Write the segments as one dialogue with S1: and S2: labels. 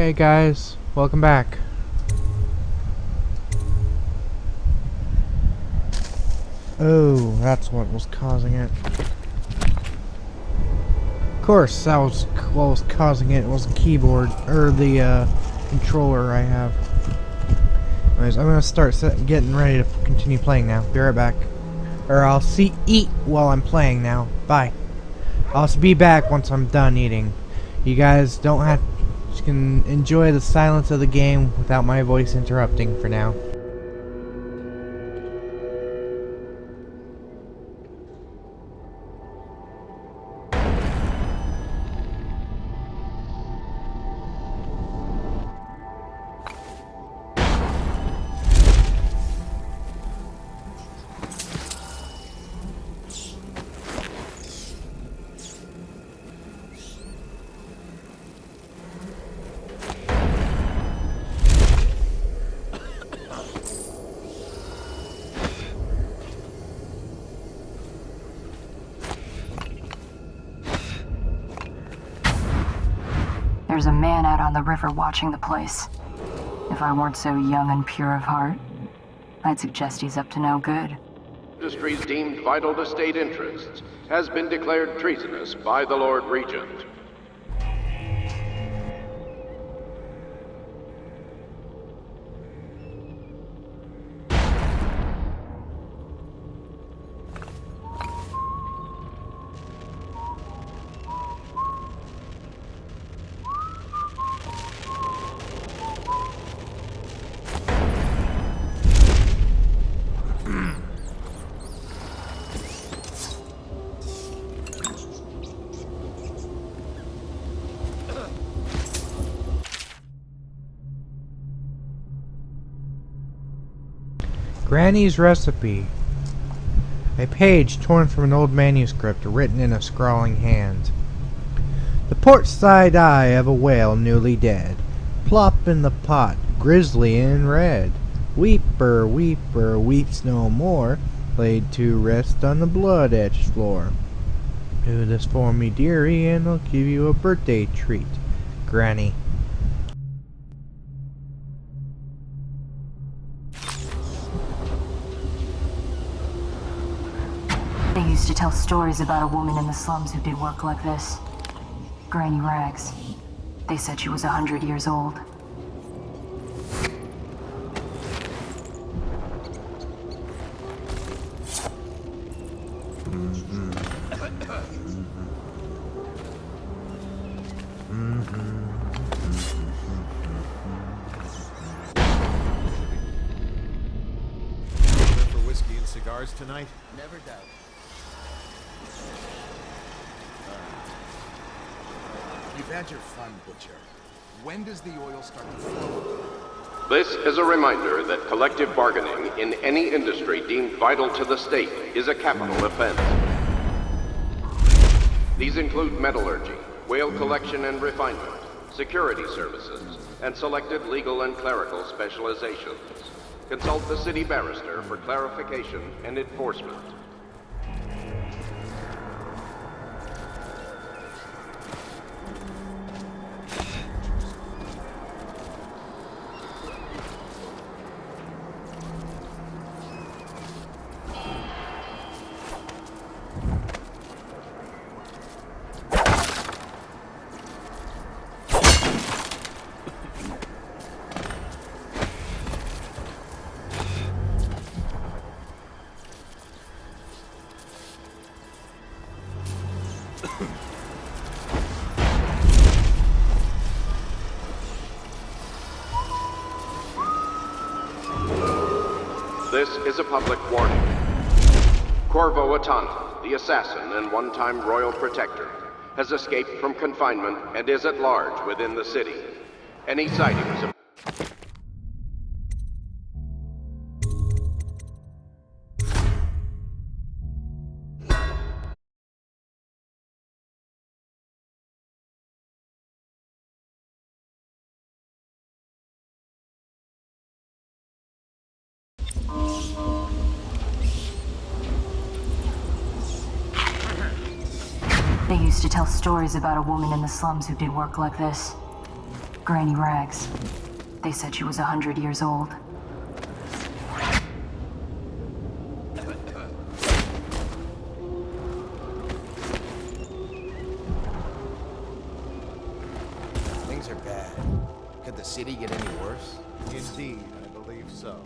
S1: Hey guys, welcome back. Oh, that's what was causing it. Of course, that was what was causing it. It was the keyboard, or the controller I have. Anyways, I'm gonna start getting ready to continue playing now. Be right back. Or I'll eat while I'm playing now. Bye. I'll be back once I'm done eating. You guys don't have you can enjoy the silence of the game without my voice interrupting for now.
S2: There's a man out on the river watching the place. If I weren't so young and pure of heart, I'd suggest he's up to no good.
S3: Industries deemed vital to state interests has been declared treasonous by the Lord Regent.
S1: Granny's recipe. A page torn from an old manuscript written in a scrawling hand. The port side eye of a whale newly dead. Plop in the pot, grisly and red. Weeper, weeper, weeps no more. Laid to rest on the blood-etched floor. Do this for me, dearie, and I'll give you a birthday treat. Granny.
S2: They used to tell stories about a woman in the slums who did work like this. Granny Rags. They said she was 100 years old.
S4: For whiskey and cigars tonight?
S5: Never doubt. You've had your fun, Butcher. When does the oil start to flow?
S3: This is a reminder that collective bargaining in any industry deemed vital to the state is a capital offense. These include metallurgy, whale collection and refinement, security services, and selected legal and clerical specializations. Consult the city barrister for clarification and enforcement. This is a public warning. Corvo Atana, the assassin and one-time royal protector, has escaped from confinement and is at large within the city. Any sightings of
S2: They used to tell stories about a woman in the slums who did work like this. Granny Rags. They said she was 100 years old.
S5: Things are bad. Could the city get any worse?
S4: Indeed, I believe so.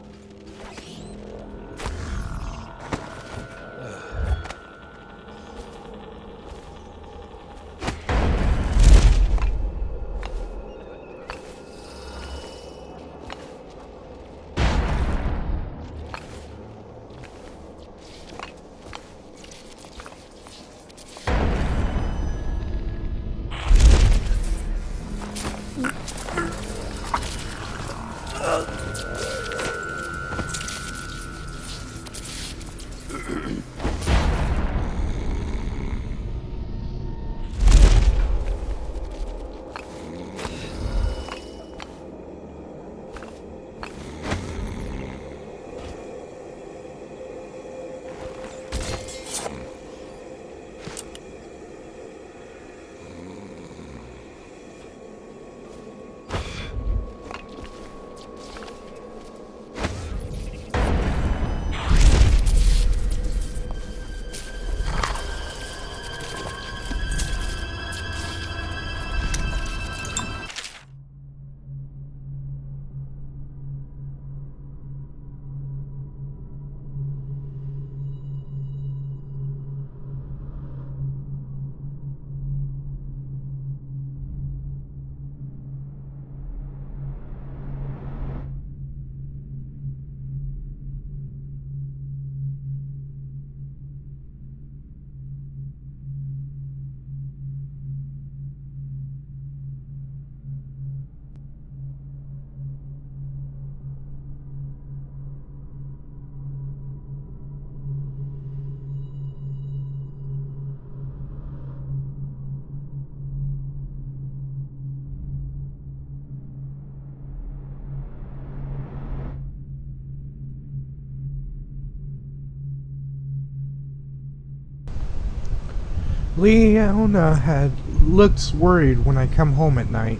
S1: Leona looks worried when I come home at night.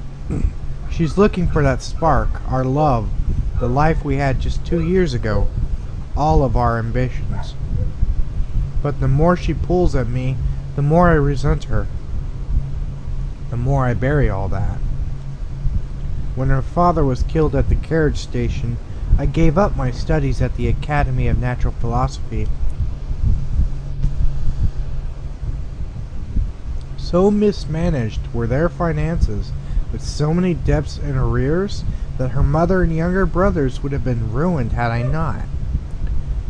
S1: She's looking for that spark, our love, the life we had just 2 years ago, all of our ambitions. But the more she pulls at me, the more I resent her. The more I bury all that. When her father was killed at the carriage station, I gave up my studies at the Academy of Natural Philosophy. So mismanaged were their finances, with so many debts and arrears, that her mother and younger brothers would have been ruined had I not.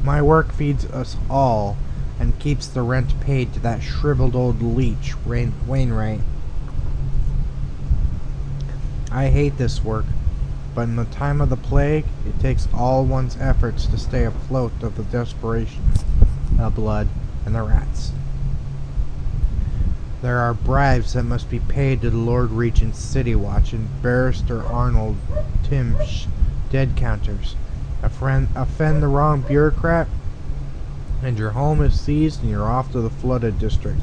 S1: My work feeds us all, and keeps the rent paid to that shriveled old leech, Wainwright. I hate this work, but in the time of the plague, it takes all one's efforts to stay afloat of the desperation, the blood, and the rats. There are bribes that must be paid to the Lord Regent's City Watch and Barrister Arnold Timsh dead counters. Offend the wrong bureaucrat, and your home is seized and you're off to the flooded district.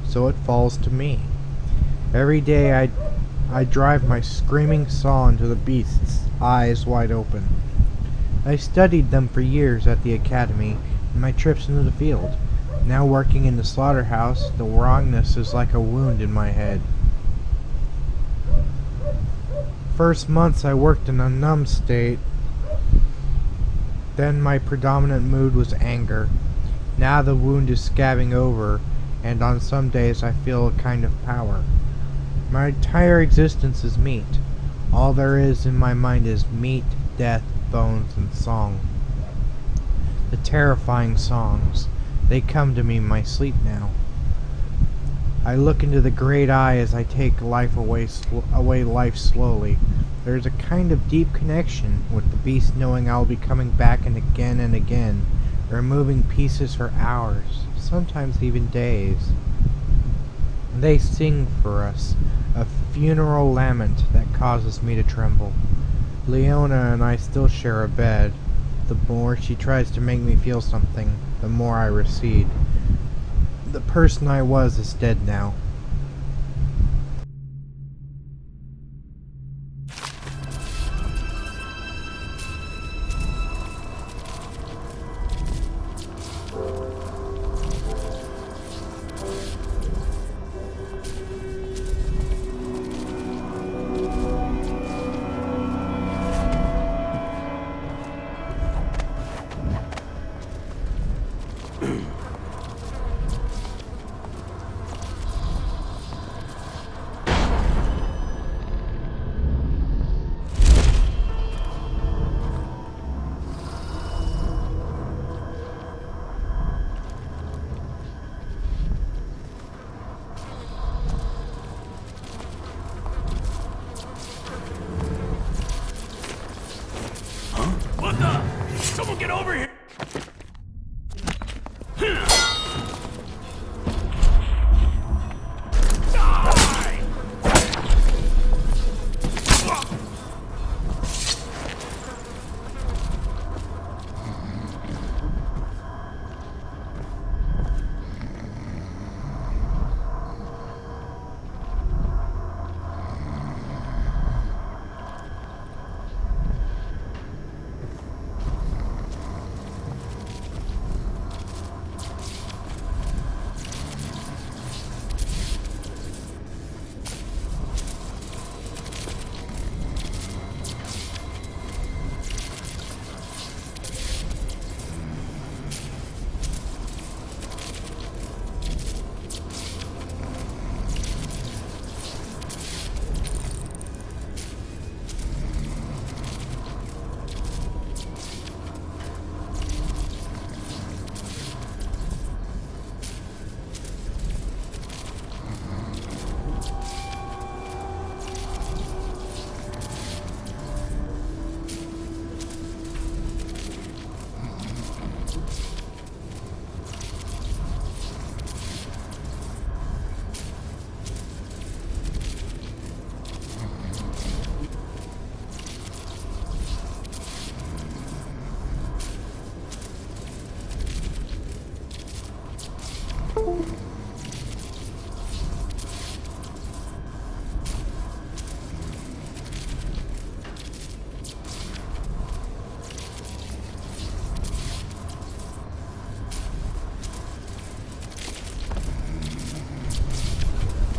S1: So it falls to me. Every day I drive my screaming saw into the beast's eyes wide open. I studied them for years at the academy in my trips into the field. Now working in the slaughterhouse, the wrongness is like a wound in my head. First months I worked in a numb state. Then my predominant mood was anger. Now the wound is scabbing over, and on some days I feel a kind of power. My entire existence is meat. All there is in my mind is meat, death, bones, and song. The terrifying songs. They come to me in my sleep now. I look into the great eye as I take life away life slowly. There is a kind of deep connection with the beast, knowing I'll be coming back and again, removing pieces for hours, sometimes even days. They sing for us, a funeral lament that causes me to tremble. Leona and I still share a bed. The more she tries to make me feel something, the more I recede. The person I was is dead now.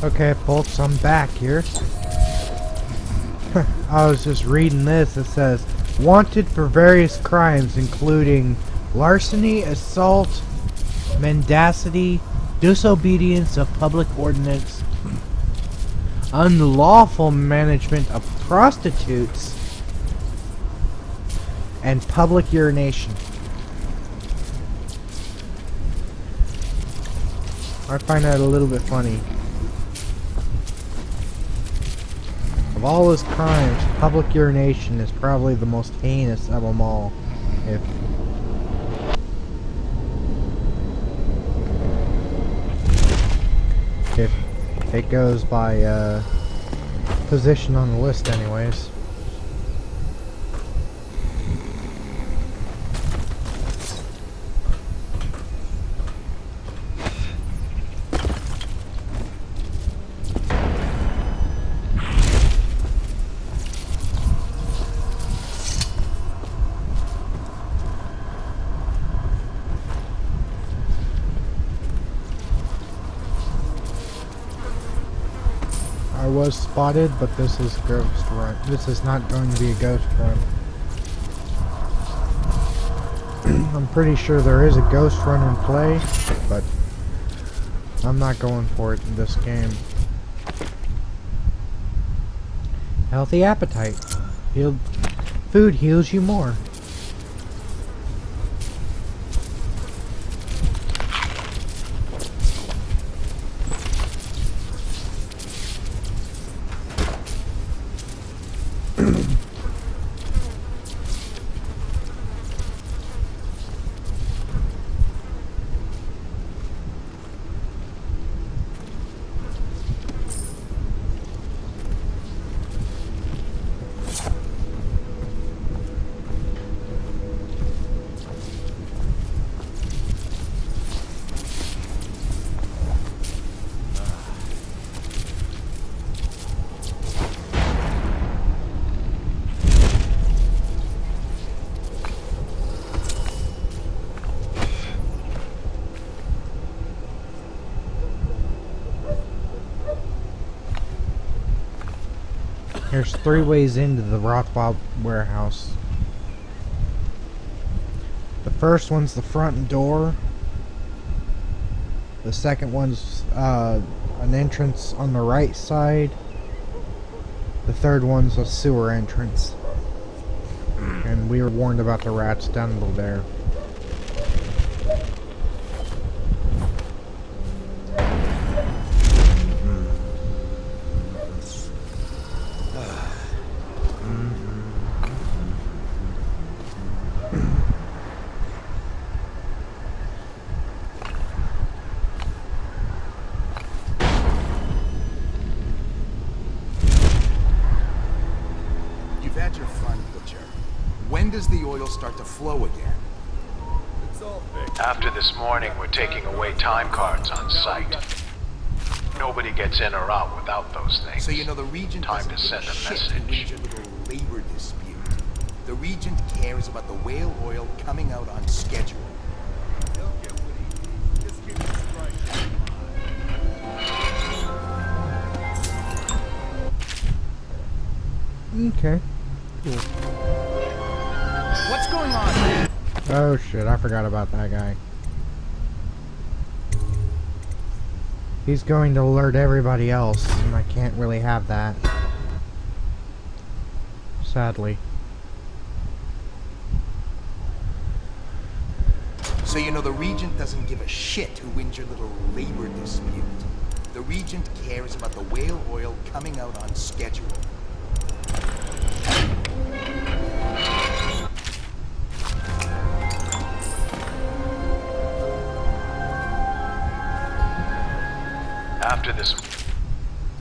S1: Okay, folks, I'm back here. I was just reading this. It says, wanted for various crimes including larceny, assault, mendacity, disobedience of public ordinance, unlawful management of prostitutes, and public urination. I find that a little bit funny. Of all his crimes, public urination is probably the most heinous of them all. If it goes by position on the list anyways. I was spotted, but this is ghost run. This is not going to be a ghost run. I'm pretty sure there is a ghost run in play, but I'm not going for it in this game. Healthy appetite. Food heals you more. There's 3 ways into the Rockwell warehouse. The first one's the front door. The second one's an entrance on the right side. The third one's a sewer entrance. And we were warned about the rats down below there.
S5: You've had your fun, Butcher. When does the oil start to flow again?
S6: After this morning, we're taking away time cards on site. Nobody gets in or out without those things.
S5: So you know the Regent
S6: Time
S5: doesn't
S6: to
S5: give
S6: send a
S5: shit
S6: message.
S5: who wins your little labor dispute. The Regent cares about the whale oil coming out on schedule.
S1: Okay. Cool.
S5: What's going on, man?
S1: Oh shit, I forgot about that guy. He's going to alert everybody else, and I can't really have that. Sadly.
S5: So you know the Regent doesn't give a shit who wins your little labor dispute. The Regent cares about the whale oil coming out on schedule.
S6: After this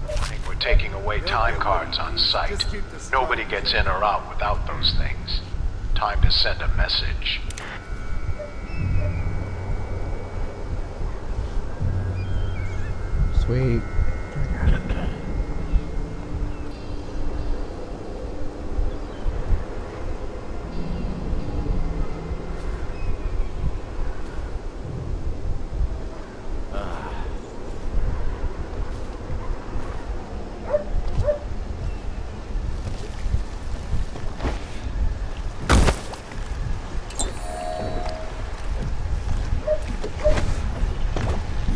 S6: morning, we're taking away time cards on site. Nobody gets in or out without those things. Time to send a message.
S1: Sweet. I got it.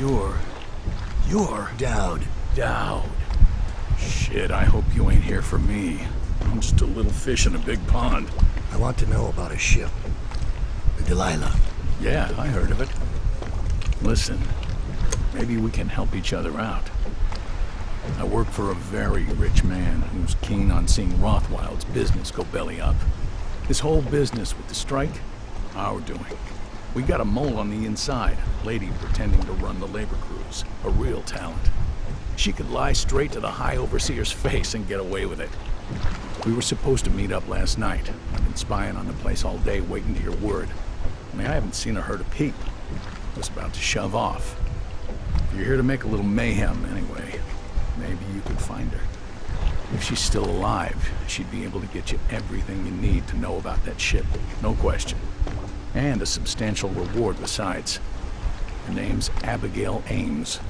S7: You're Dowd.
S8: Dowd. Shit, I hope you ain't here for me. I'm just a little fish in a big pond.
S7: I want to know about a ship. The Delilah.
S8: Yeah, I heard of it. Listen, maybe we can help each other out. I work for a very rich man who's keen on seeing Rothwild's business go belly up. This whole business with the strike, our doing. We got a mole on the inside, a lady pretending to run the labor crews, a real talent. She could lie straight to the High Overseer's face and get away with it. We were supposed to meet up last night. I've been spying on the place all day, waiting to hear word. I haven't seen or heard a peep. I was about to shove off. If you're here to make a little mayhem anyway, maybe you could find her. If she's still alive, she'd be able to get you everything you need to know about that ship, no question. And a substantial reward besides. Her name's Abigail Ames.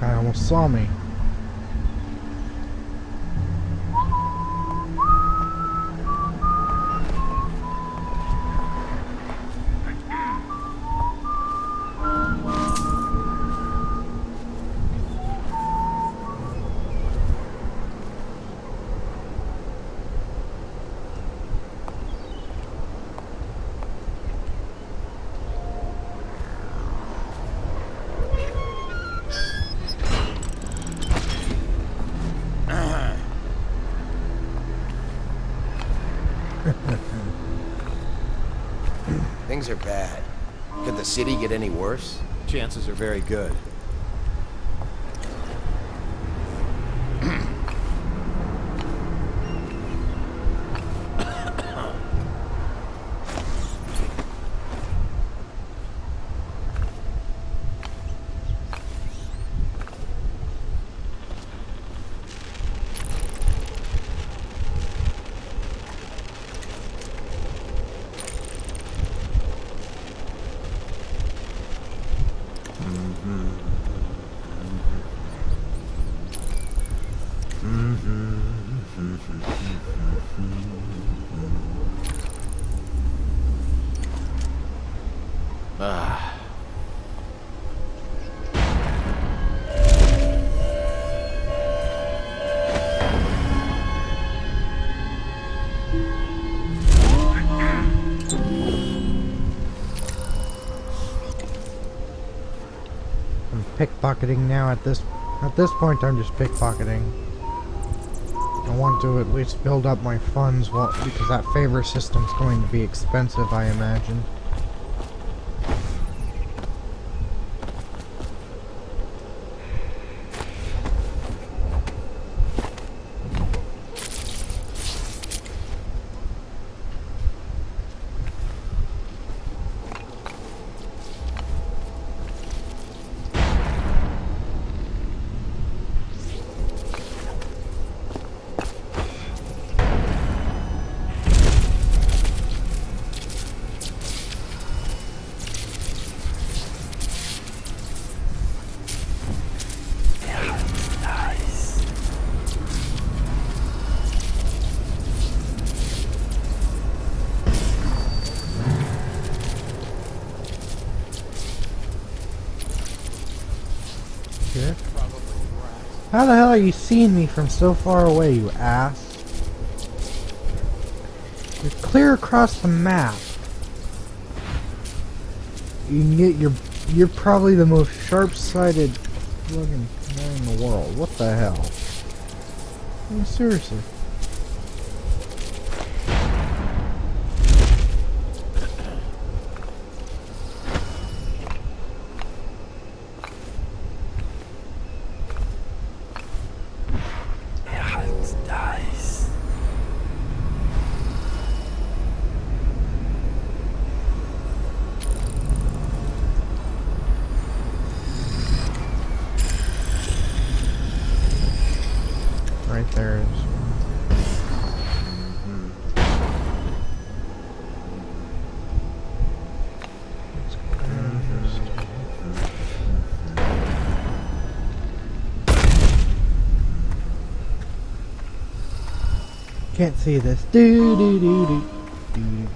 S1: Guy almost saw me.
S5: Things are bad. Could the city get any worse?
S4: Chances are very good.
S1: Pickpocketing now at this point. I'm just pickpocketing. I want to at least build up my funds because that favor system's going to be expensive, I imagine. Here. How the hell are you seeing me from so far away, you ass? You're clear across the map. You can get you're probably the most sharp-sighted fucking man in the world. What the hell? I mean, seriously. Right there is. Can't see this. Do do do do do.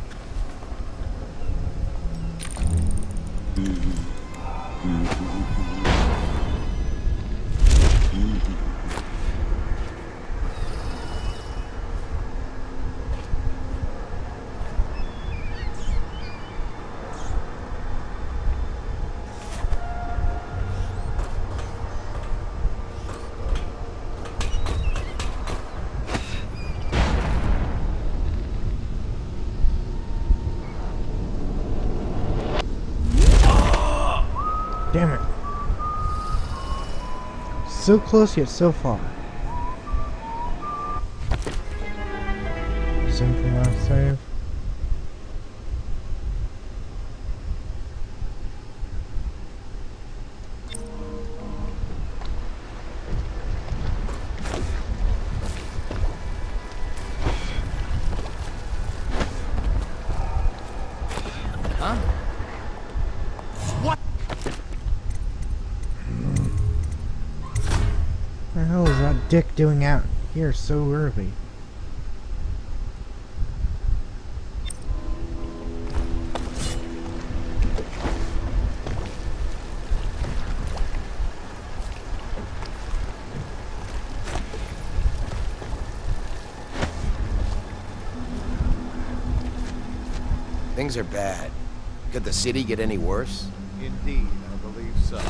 S1: Damn it. So close yet so far. Same from last save. What the hell is that dick doing out here so early?
S9: Things are bad. Could the city get any worse?
S4: Indeed, I believe so.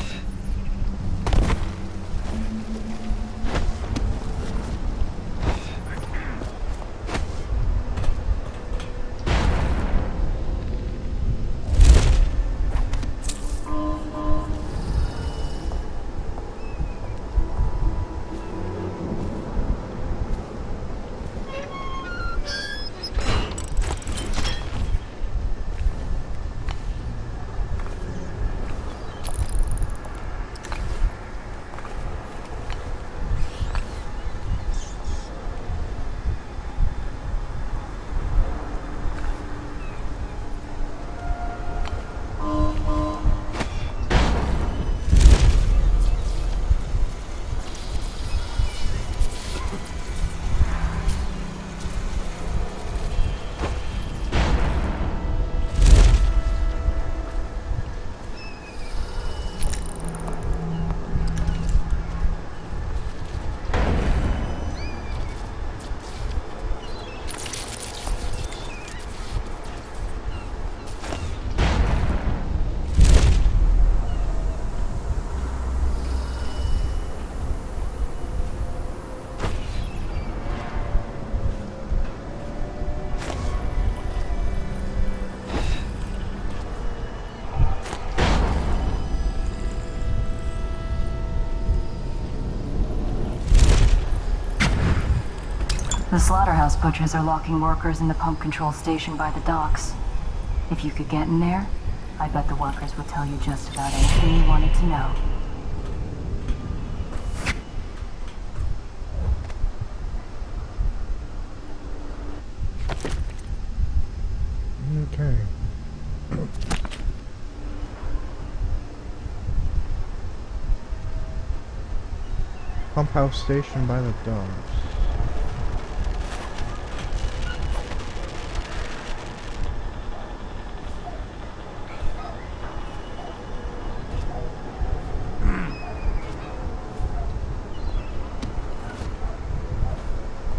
S2: The slaughterhouse butchers are locking workers in the pump control station by the docks. If you could get in there, I bet the workers would tell you just about anything you wanted to know.
S1: Okay. Pump house station by the docks.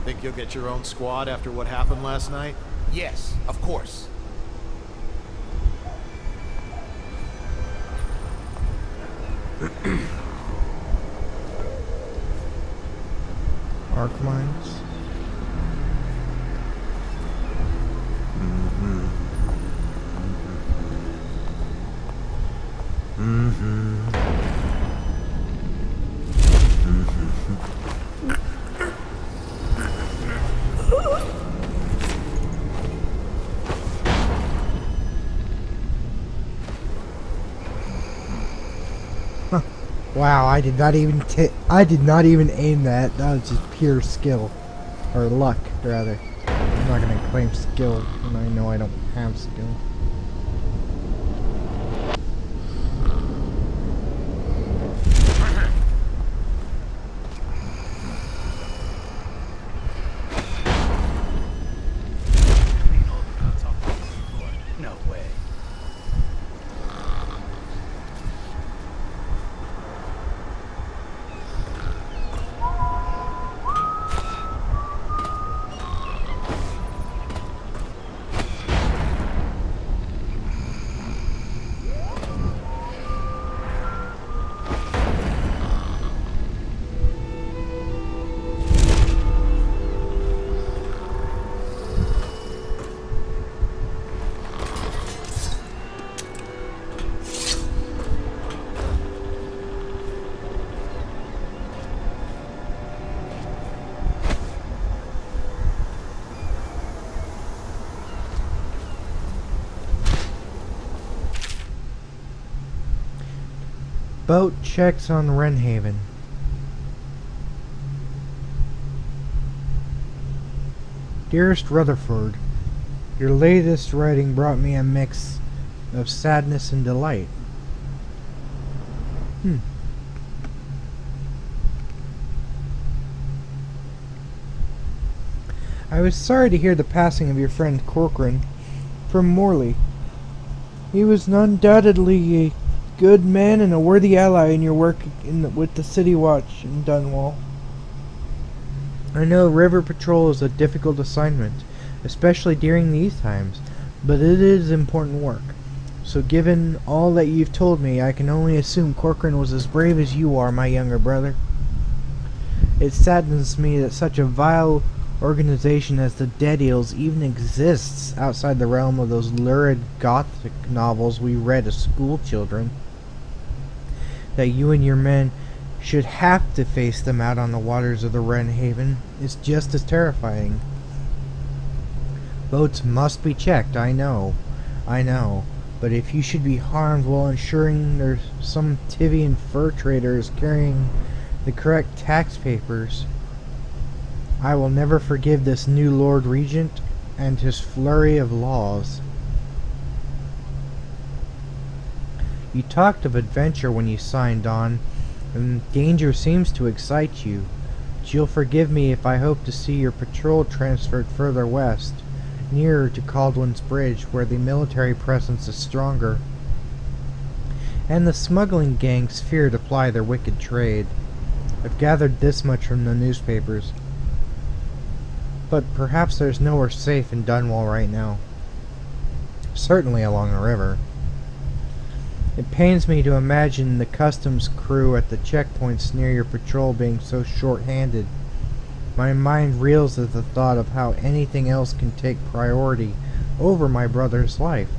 S4: Think you'll get your own squad after what happened last night?
S5: Yes, of course.
S1: Arc mines. Wow, I did not even aim that. That was just pure skill. Or luck, rather. I'm not gonna claim skill when I know I don't have skill.
S5: No way.
S1: Boat checks on Wrenhaven. Dearest Rutherford, your latest writing brought me a mix of sadness and delight. I was sorry to hear the passing of your friend Corcoran from Morley. He was undoubtedly a good man and a worthy ally in your work with the City Watch in Dunwall. I know river patrol is a difficult assignment, especially during these times, but it is important work. So given all that you've told me, I can only assume Corcoran was as brave as you are, my younger brother. It saddens me that such a vile organization as the Dead Eels even exists outside the realm of those lurid gothic novels we read as school children. That you and your men should have to face them out on the waters of the Wrenhaven is just as terrifying. Boats must be checked, I know, but if you should be harmed while ensuring there's some Tivian fur trader is carrying the correct tax papers, I will never forgive this new Lord Regent and his flurry of laws. You talked of adventure when you signed on, and danger seems to excite you. But you'll forgive me if I hope to see your patrol transferred further west, nearer to Caldwin's Bridge, where the military presence is stronger, and the smuggling gangs fear to ply their wicked trade. I've gathered this much from the newspapers. But perhaps there's nowhere safe in Dunwall right now. Certainly along the river. It pains me to imagine the customs crew at the checkpoints near your patrol being so short-handed. My mind reels at the thought of how anything else can take priority over my brother's life.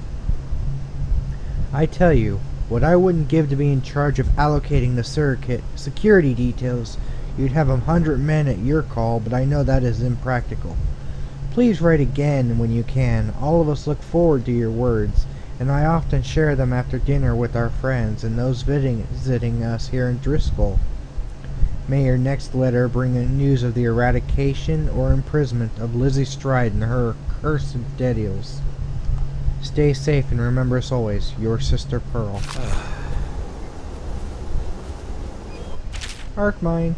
S1: I tell you, what I wouldn't give to be in charge of allocating the security details. You'd have 100 men at your call, but I know that is impractical. Please write again when you can. All of us look forward to your words, and I often share them after dinner with our friends and those visiting us here in Driscoll. May your next letter bring news of the eradication or imprisonment of Lizzie Stride and her cursed dead eels. Stay safe and remember us always, your sister Pearl. Arc mine.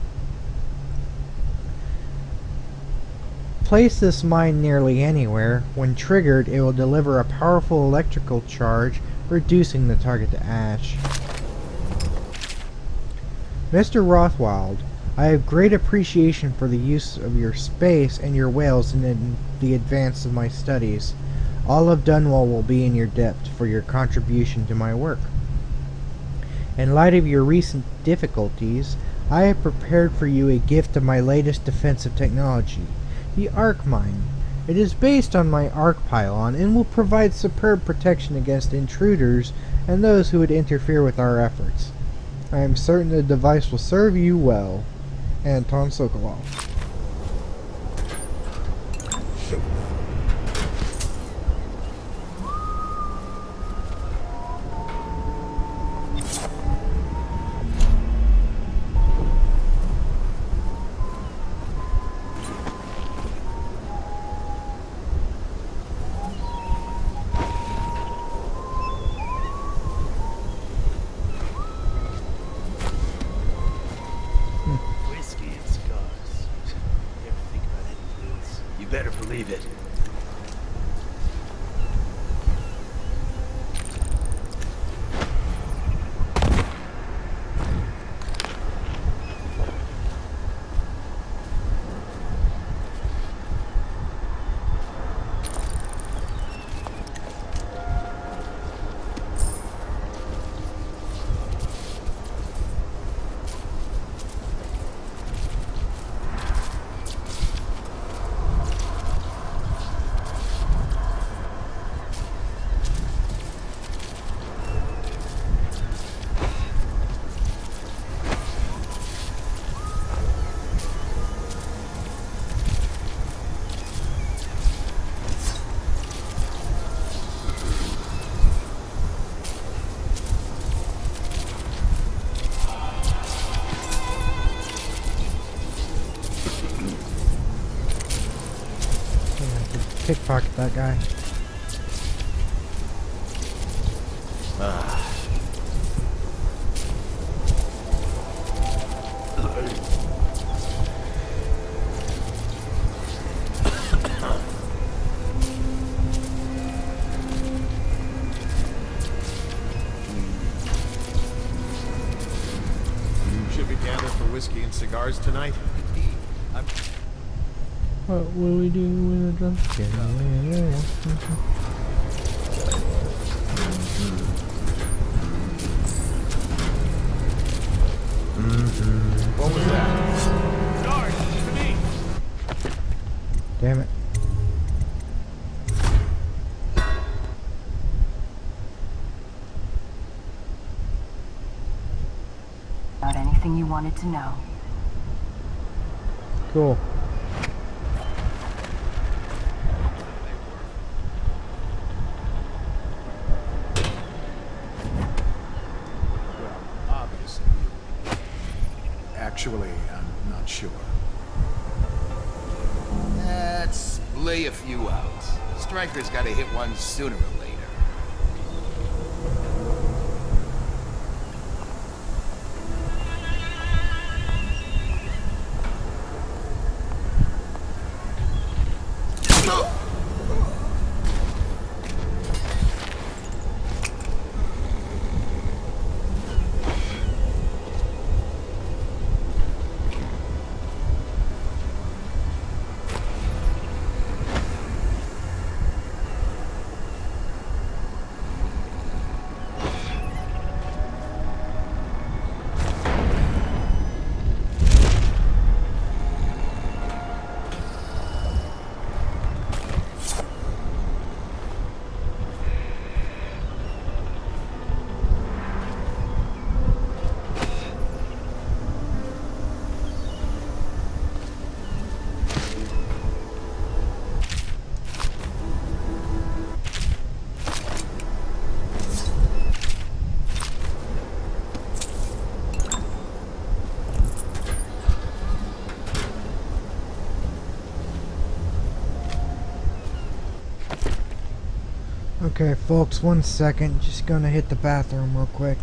S1: Place this mine nearly anywhere. When triggered, it will deliver a powerful electrical charge, reducing the target to ash. Mr. Rothwild, I have great appreciation for the use of your space and your whales in the advance of my studies. All of Dunwall will be in your debt for your contribution to my work. In light of your recent difficulties, I have prepared for you a gift of my latest defensive technology, the Arc Mine. It is based on my Arc Pylon and will provide superb protection against intruders and those who would interfere with our efforts. I am certain the device will serve you well. Anton Sokolov.
S7: better believe it.
S1: Pickpocket that guy.
S4: Should we gather for whiskey and cigars tonight?
S1: What will we do in a drunk?
S4: What was that?
S8: Guard, to me!
S1: Damn it.
S2: About anything you wanted to know.
S1: Cool.
S4: Well, obviously. Actually, I'm not sure.
S5: Let's lay a few out. Stryker's gotta hit one sooner or later.
S1: Okay, folks, 1 second. Just gonna hit the bathroom real quick.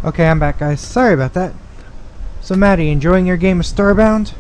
S1: Okay, I'm back, guys. Sorry about that. So, Maddie, enjoying your game of Starbound?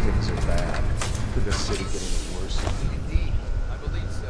S4: Things are bad. Could the city get any worse?
S5: Indeed, I believe so.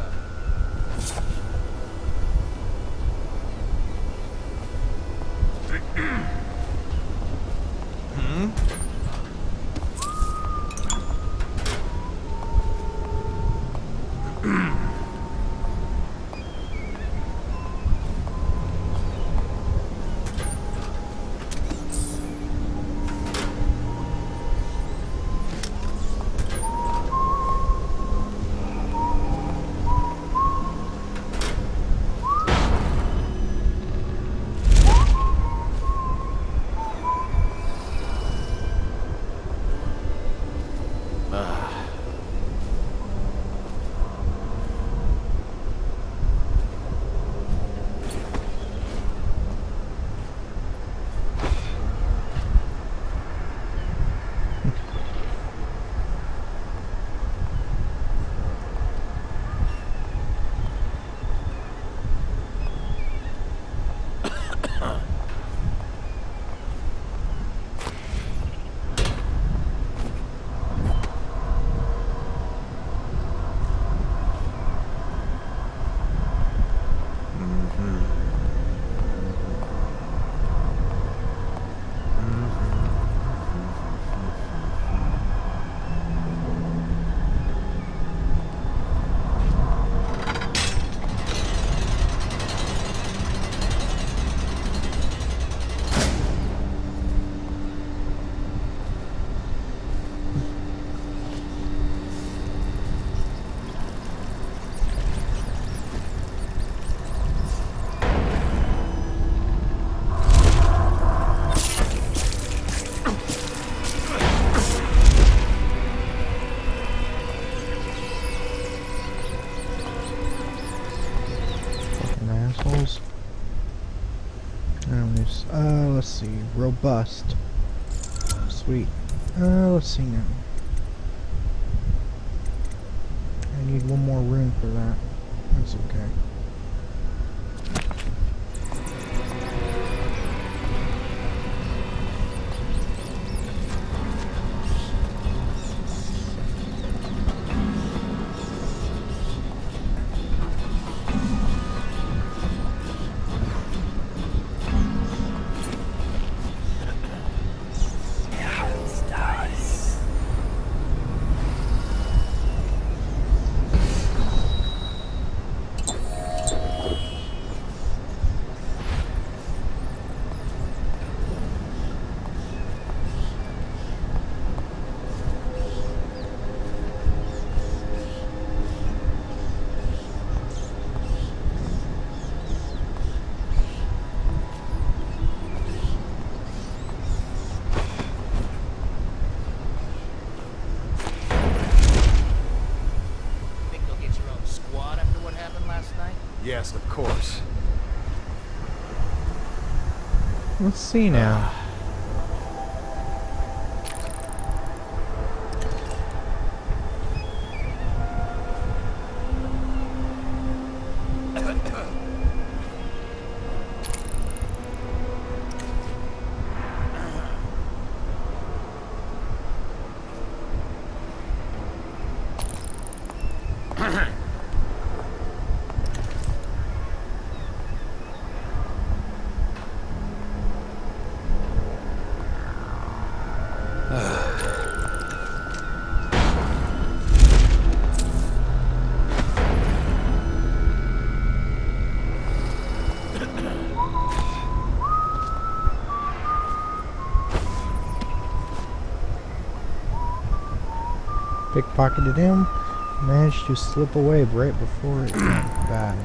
S1: Assholes. Let's see. Robust. Sweet. Let's see now. I need one more room for that. That's okay.
S4: Yes, of course.
S1: Let's see now. Pickpocketed him. Managed to slip away right before it got bad.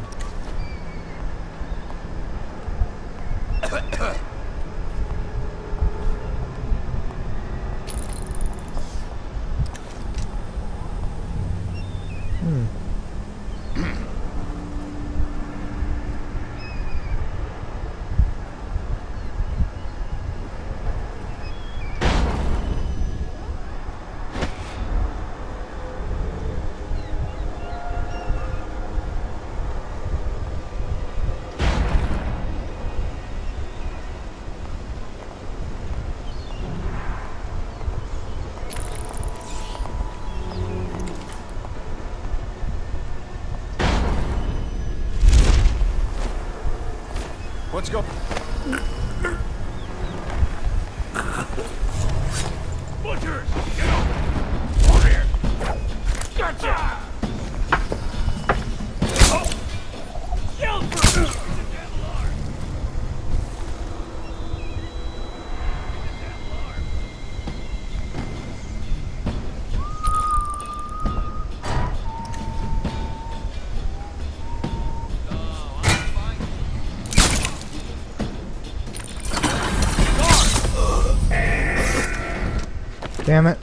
S4: Let's go.
S8: Butchers! Get over! Over here! Gotcha! Oh! Shield for me!
S1: Damn it.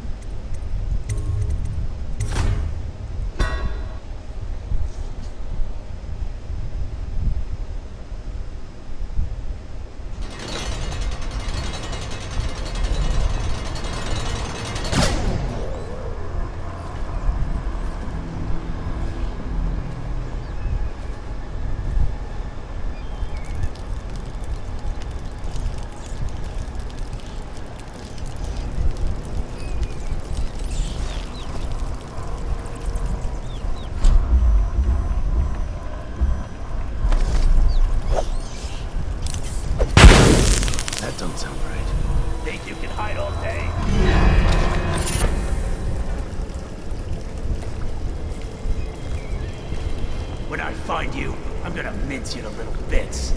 S7: That don't sound right.
S8: Think you can hide all day? When I find you, I'm gonna mince you to little bits.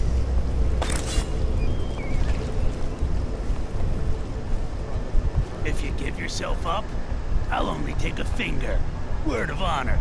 S8: If you give yourself up, I'll only take a finger. Word of honor.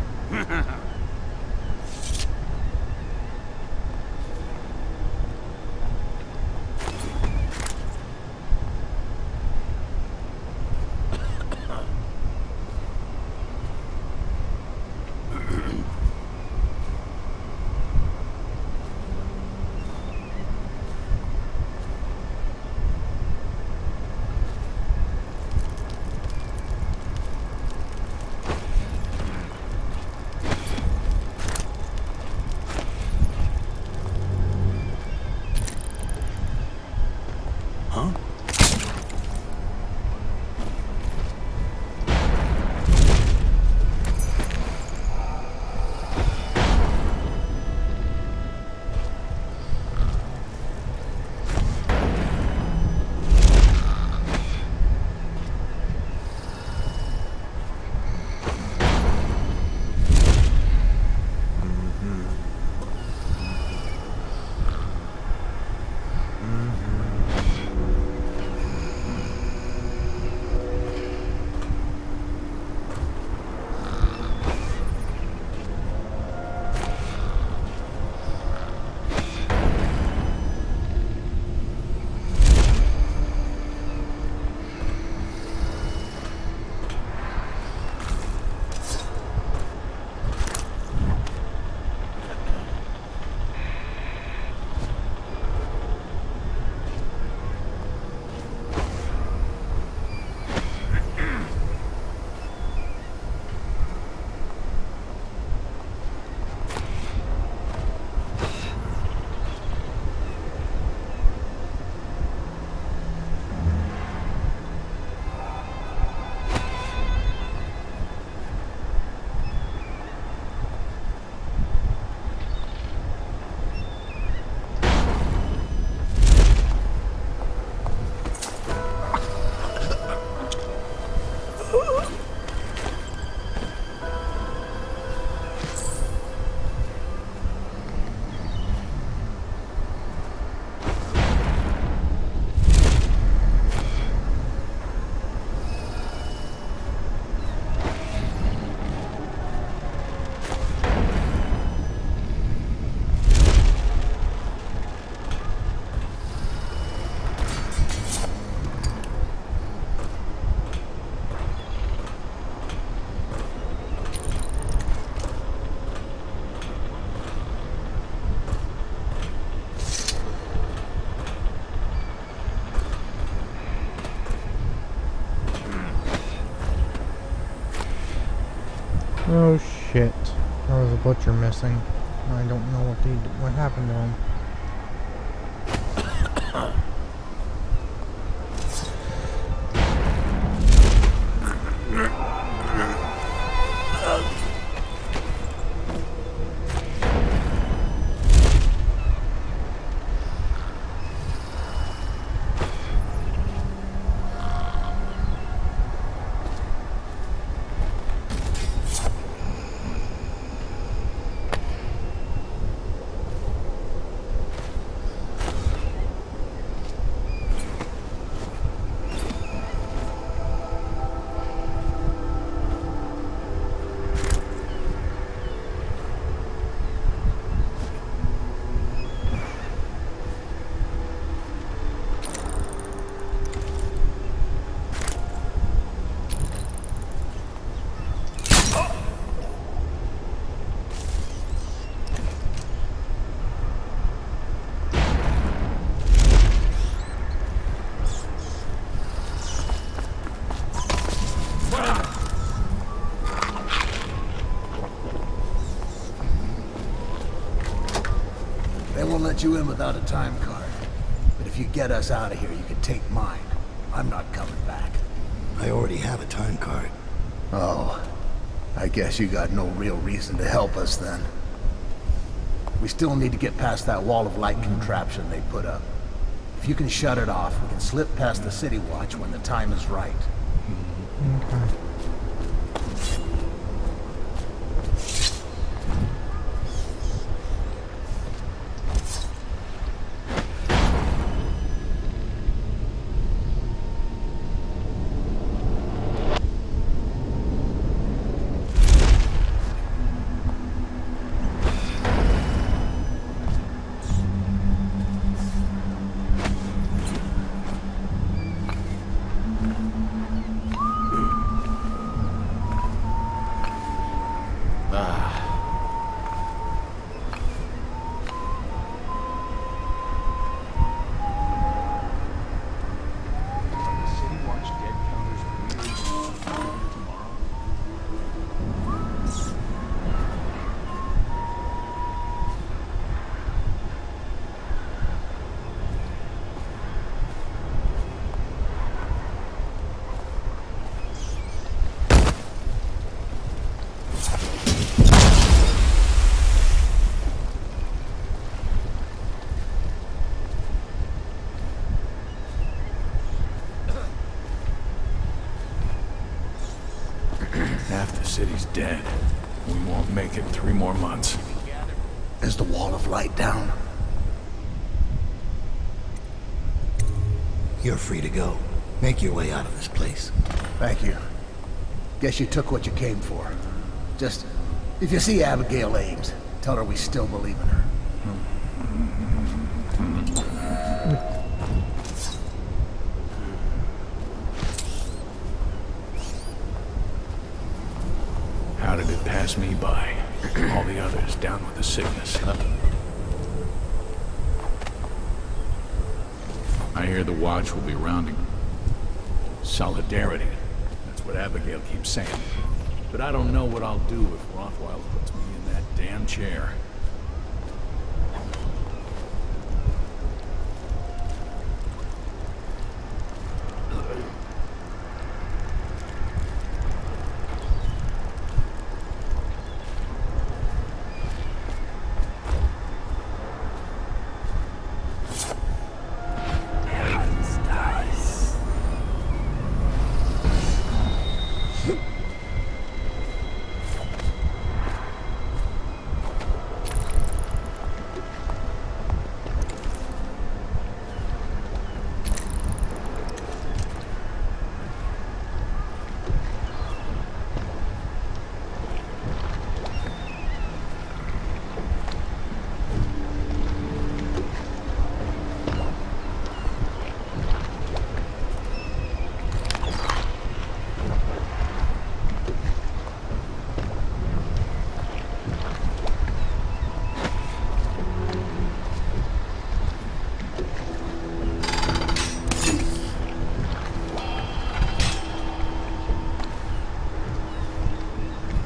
S1: Oh shit. There was a butcher missing. I don't know what happened to him.
S7: They won't let you in without a time card. But if you get us out of here, you can take mine. I'm not coming back.
S10: I already have a time card.
S7: Oh, I guess you got no real reason to help us then. We still need to get past that wall of light contraption they put up. If you can shut it off, we can slip past the city watch when the time is right.
S1: Okay.
S8: Half the city's dead. We won't make it 3 more months.
S7: Is the wall of light down?
S10: You're free to go. Make your way out of this place.
S7: Thank you. Guess you took what you came for. Just, if you see Abigail Ames, tell her we still believe in her.
S8: How did it pass me by? All the others down with the sickness. I hear the Watch will be rounding. Solidarity. That's what Abigail keeps saying. But I don't know what I'll do if Rothwild puts me in that damn chair.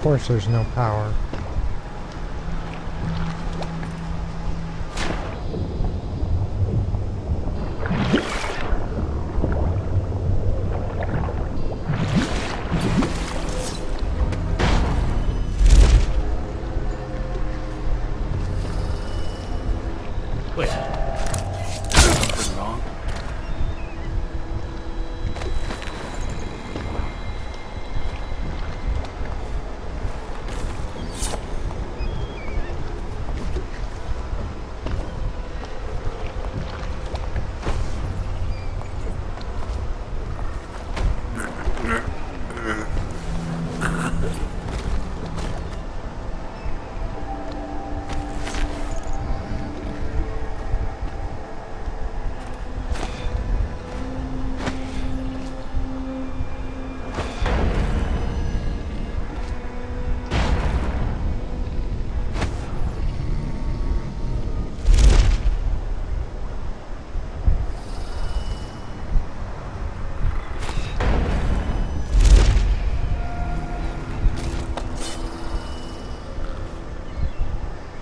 S1: course there's no power.
S8: Wait. Something wrong?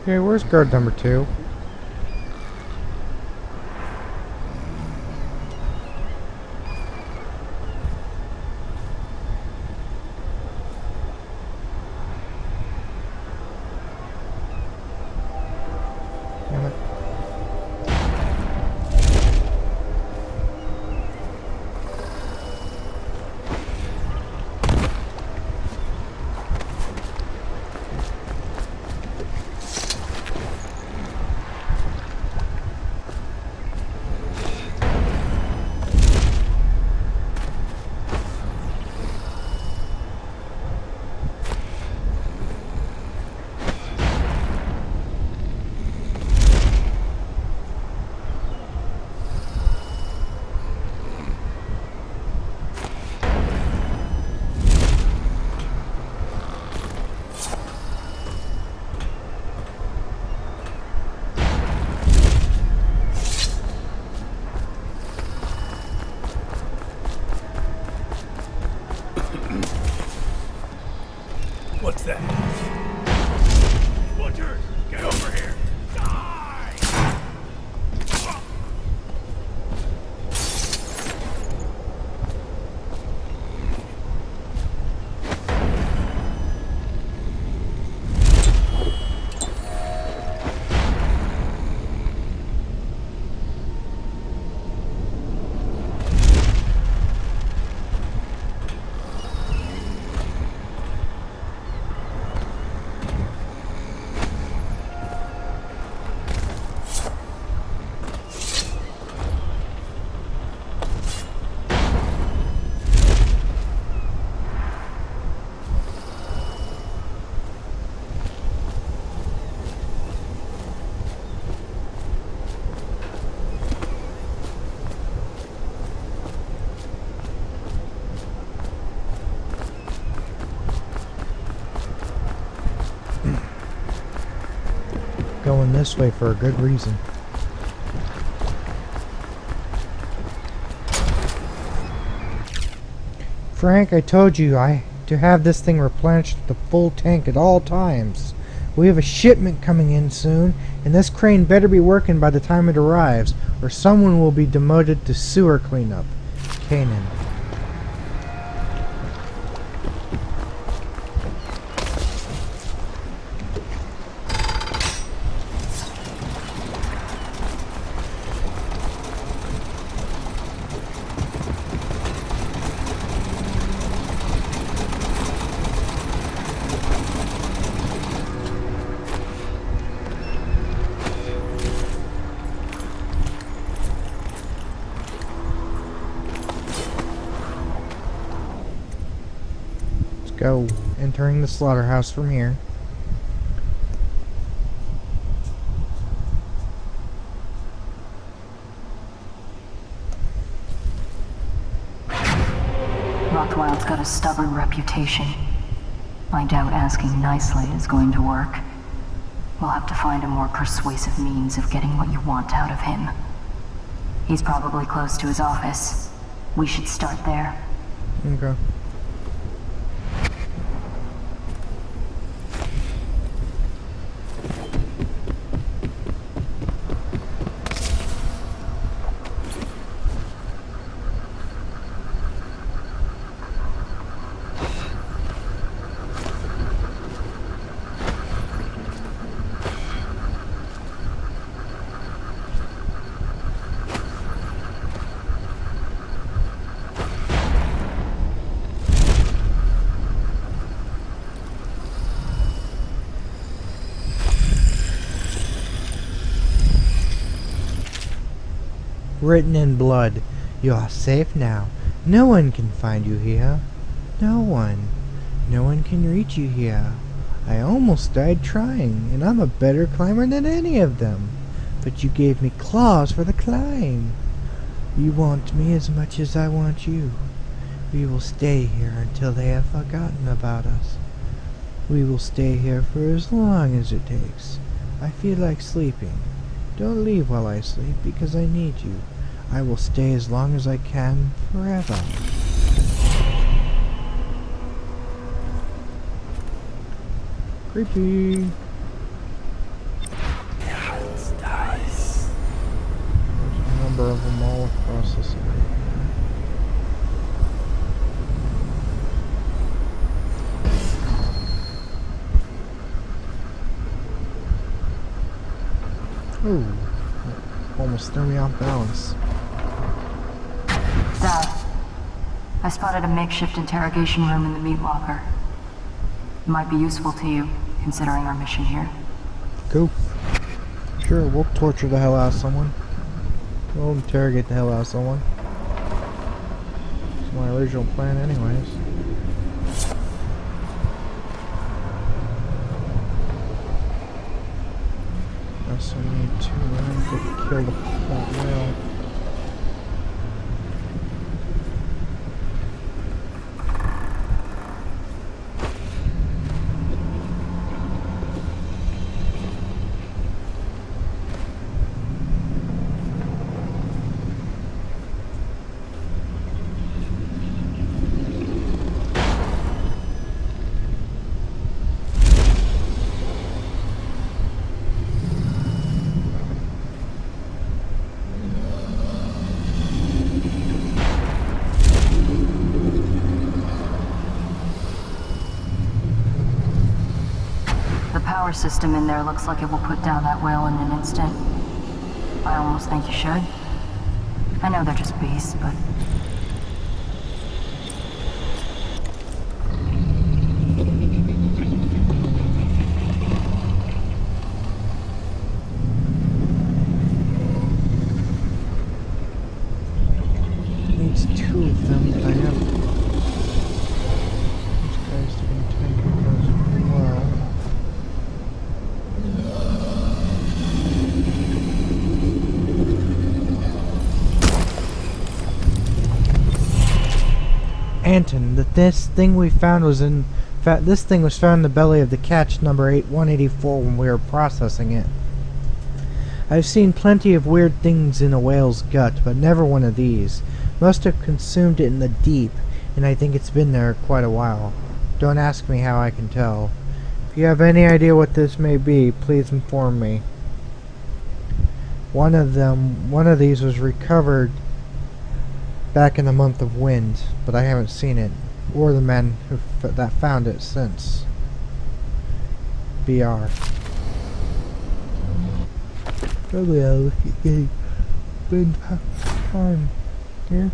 S1: Okay, where's guard number 2? Damn it.
S8: What's that? Butchers! Get over here! Die!
S1: Going this way for a good reason. Frank, I told you to have this thing replenished to full tank at all times. We have a shipment coming in soon, and this crane better be working by the time it arrives, or someone will be demoted to sewer cleanup. Kanan. Go, entering the slaughterhouse from here.
S2: Rothwild's got a stubborn reputation. I doubt asking nicely is going to work. We'll have to find a more persuasive means of getting what you want out of him. He's probably close to his office. We should start there.
S1: Okay. written in blood. You are safe now. No one can find you here. No one. No one can reach you here. I almost died trying, and I'm a better climber than any of them. But you gave me claws for the climb. You want me as much as I want you. We will stay here until they have forgotten about us. We will stay here for as long as it takes. I feel like sleeping. Don't leave while I sleep, because I need you. I will stay as long as I can, forever. Creepy. There's a number of them all across the city. Ooh, almost threw me off balance.
S2: Dad, I spotted a makeshift interrogation room in the meat locker. It might be useful to you, considering our mission here.
S1: Cool. Sure, we'll torture the hell out of someone. We'll interrogate the hell out of someone. It's my original plan anyways. I also need to kill that whale.
S2: Power system in there looks like it will put down that whale in an instant. I almost think you should. I know they're just beasts, but...
S1: Needs two of them, but I have these guys to contend with as well. Anton, that this thing we found was in fact this thing was found in the belly of the catch number 184 when we were processing it. I've seen plenty of weird things in a whale's gut, but never one of these. Must have consumed it in the deep, and I think it's been there quite a while. Don't ask me how I can tell. If you have any idea what this may be, please inform me. One of these was recovered back in the month of wind, but I haven't seen it, or the men that found it since. BR. Probably I'll look at getting spend time here.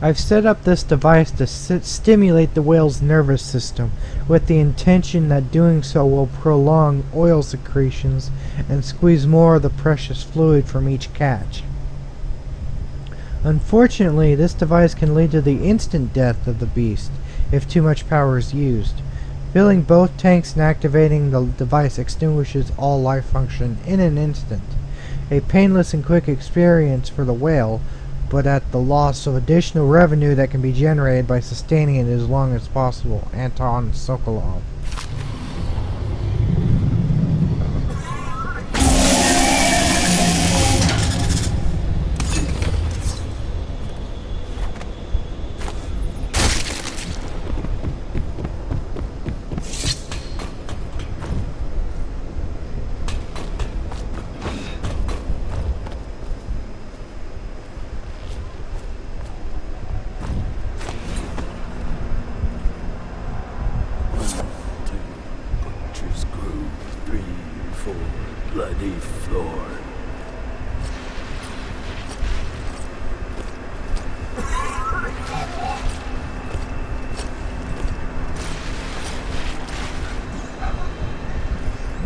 S1: I've set up this device to stimulate the whale's nervous system, with the intention that doing so will prolong oil secretions and squeeze more of the precious fluid from each catch. Unfortunately, this device can lead to the instant death of the beast if too much power is used. Filling both tanks and activating the device extinguishes all life function in an instant. A painless and quick experience for the whale, but at the loss of additional revenue that can be generated by sustaining it as long as possible. Anton Sokolov.
S8: Bloody floor.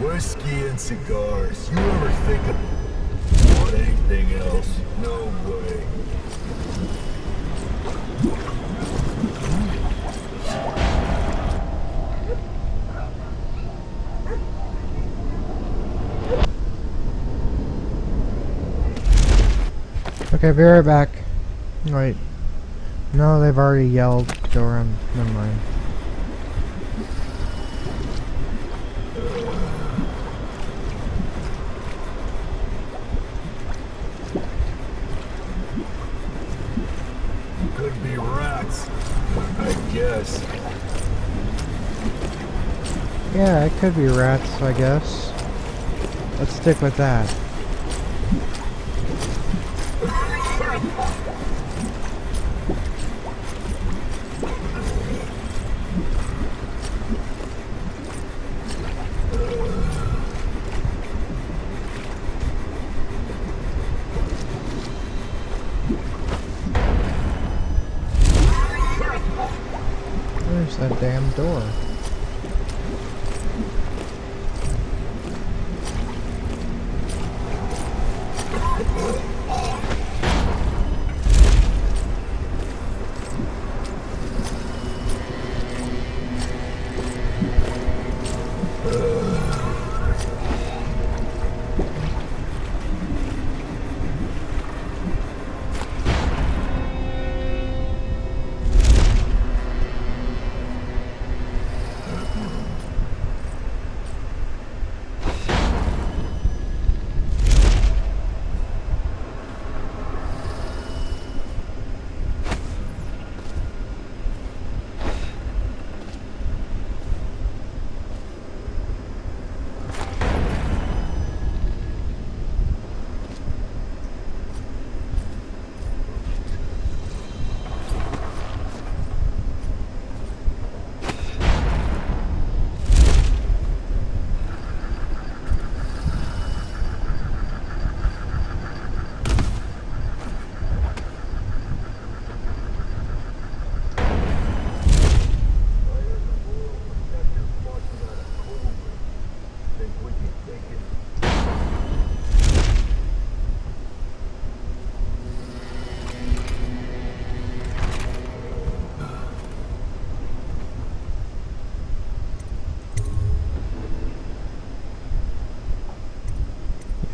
S11: Whiskey and cigars. You ever think of want anything else? No way.
S1: Okay, be right back. Wait. No, they've already yelled. Go around. Never mind.
S11: Could be rats, I guess.
S1: Yeah, it could be rats, I guess. Let's stick with that. There's that damn door.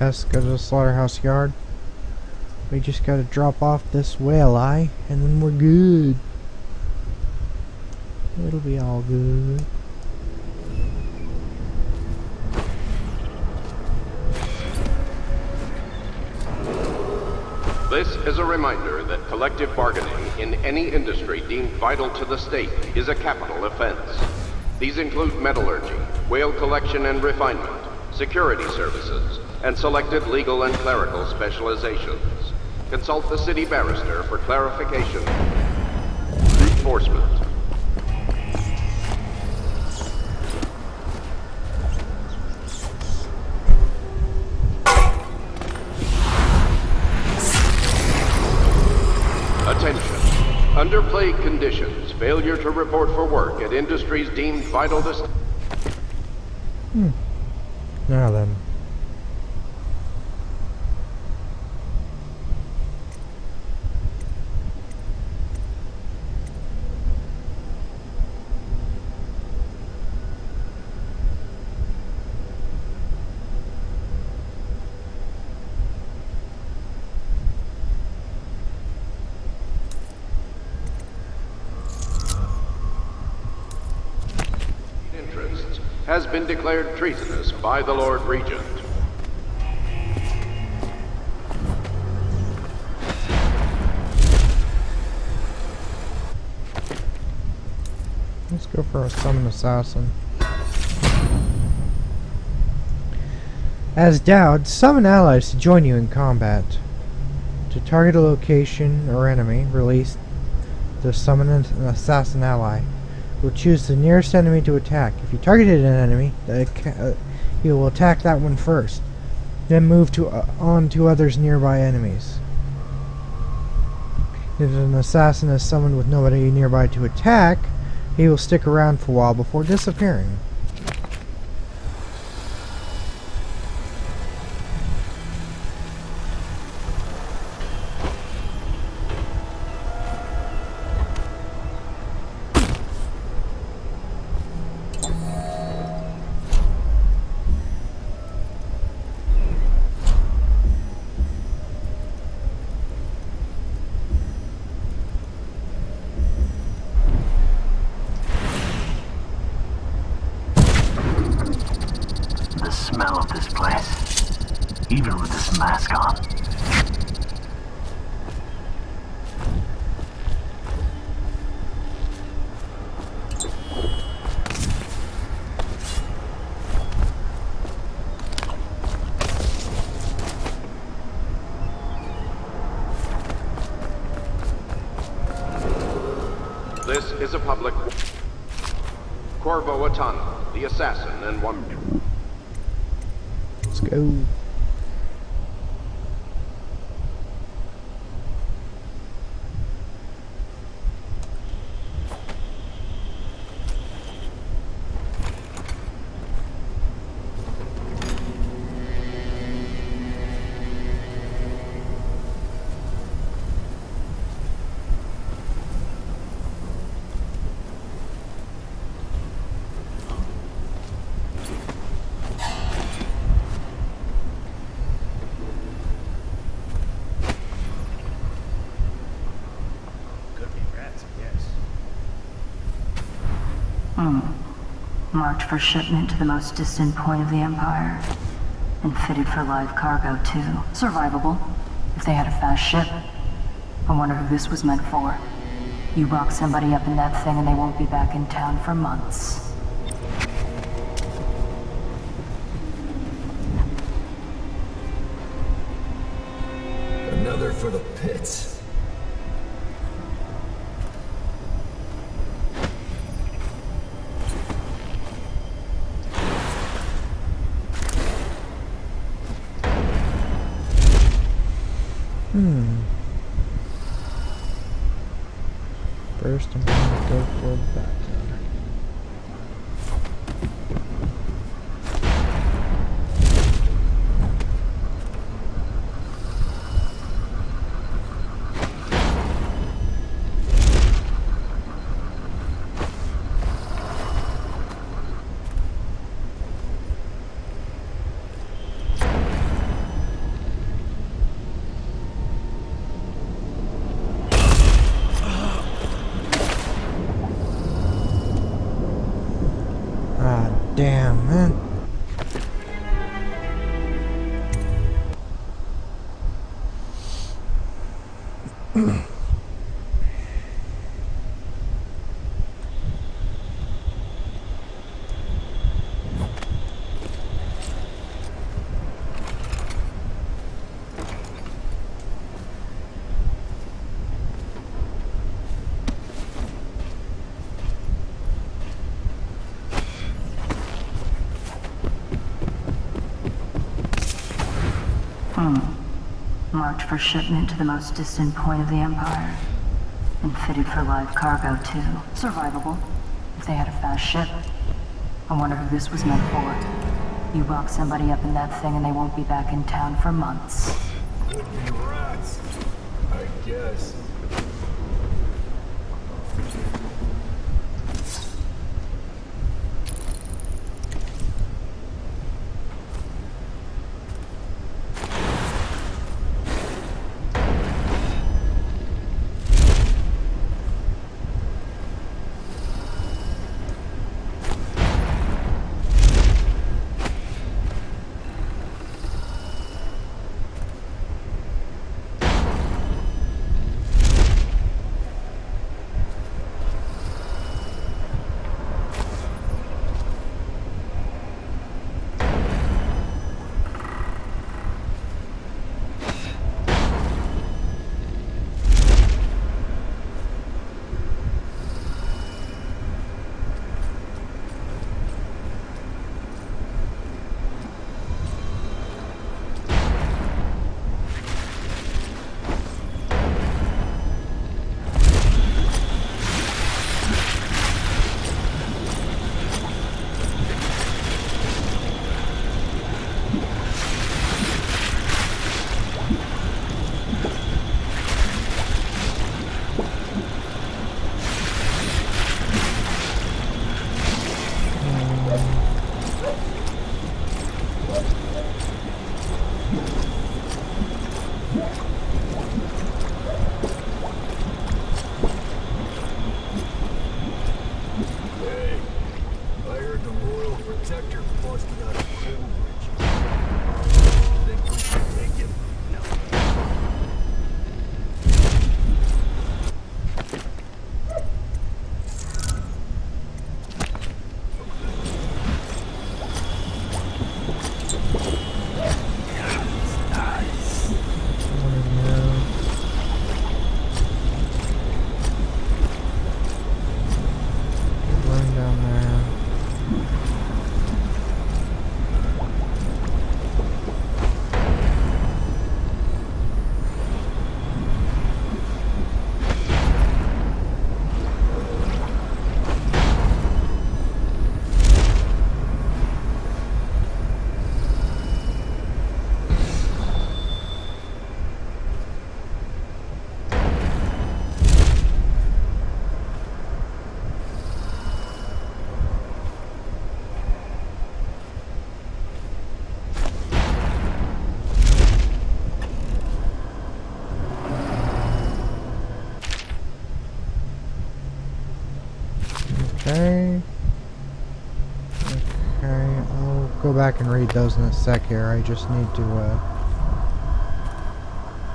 S1: Yes, go to the slaughterhouse yard. We just gotta drop off this whale eye, and then we're good. It'll be all good.
S3: This is a reminder that collective bargaining in any industry deemed vital to the state is a capital offense. These include metallurgy, whale collection and refinement, security services, and selected legal and clerical specializations. Consult the city barrister for clarification. Enforcement. Attention. A Failure to report for work at industries deemed vital to...
S1: Now then.
S3: interests has been declared treasonous by the Lord Regent.
S1: Let's go for a summon assassin. As Dowd, summon allies to join you in combat. To target a location or enemy, release the summon an assassin ally. You'll choose the nearest enemy to attack. If you targeted an enemy, you will attack that one first. Then move on to others nearby enemies. If an assassin is summoned with nobody nearby to attack, he will stick around for a while before disappearing.
S12: The smell of this place, even with this mask on.
S3: This is a public... Corvo Atana, the assassin and one...
S1: Let's go.
S2: Marked for shipment to the most distant point of the Empire. And fitted for live cargo, too. Survivable, if they had a fast ship. I wonder who this was meant for. You lock somebody up in that thing and they won't be back in town for months.
S11: Another for the pits.
S1: First, I'm going to go for that. Damn, man.
S2: Marked for shipment to the most distant point of the Empire. And fitted for live cargo, too. Survivable, if they had a fast ship. I wonder who this was meant for. You lock somebody up in that thing and they won't be back in town for months.
S11: Could be rats, I guess.
S1: Okay. Okay, I'll go back and read those in a sec here. I just need to,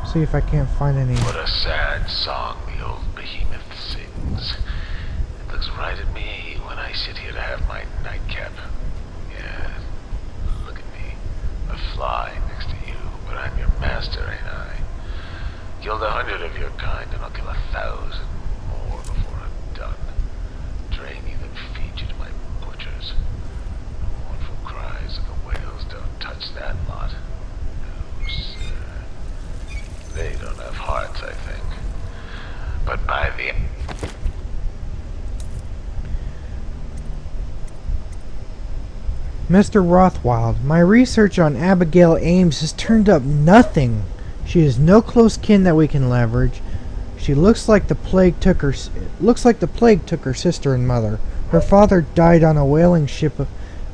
S1: see if I can't find any...
S6: What a sad song the old behemoth sings. It looks right at me when I sit here to have my nightcap. Yeah, look at me. A fly next to you, but I'm your master, ain't I? Killed 100 of your kind, and I'll kill 1,000 more before I'm done. Drain you, then feed you to my butchers. The mournful cries of the whales don't touch that lot. No, sir. They don't have hearts, I think. But by the...
S1: Mr. Rothwild, my research on Abigail Ames has turned up nothing. She is no close kin that we can leverage. She looks like the plague took her sister and mother. Her father died on a whaling ship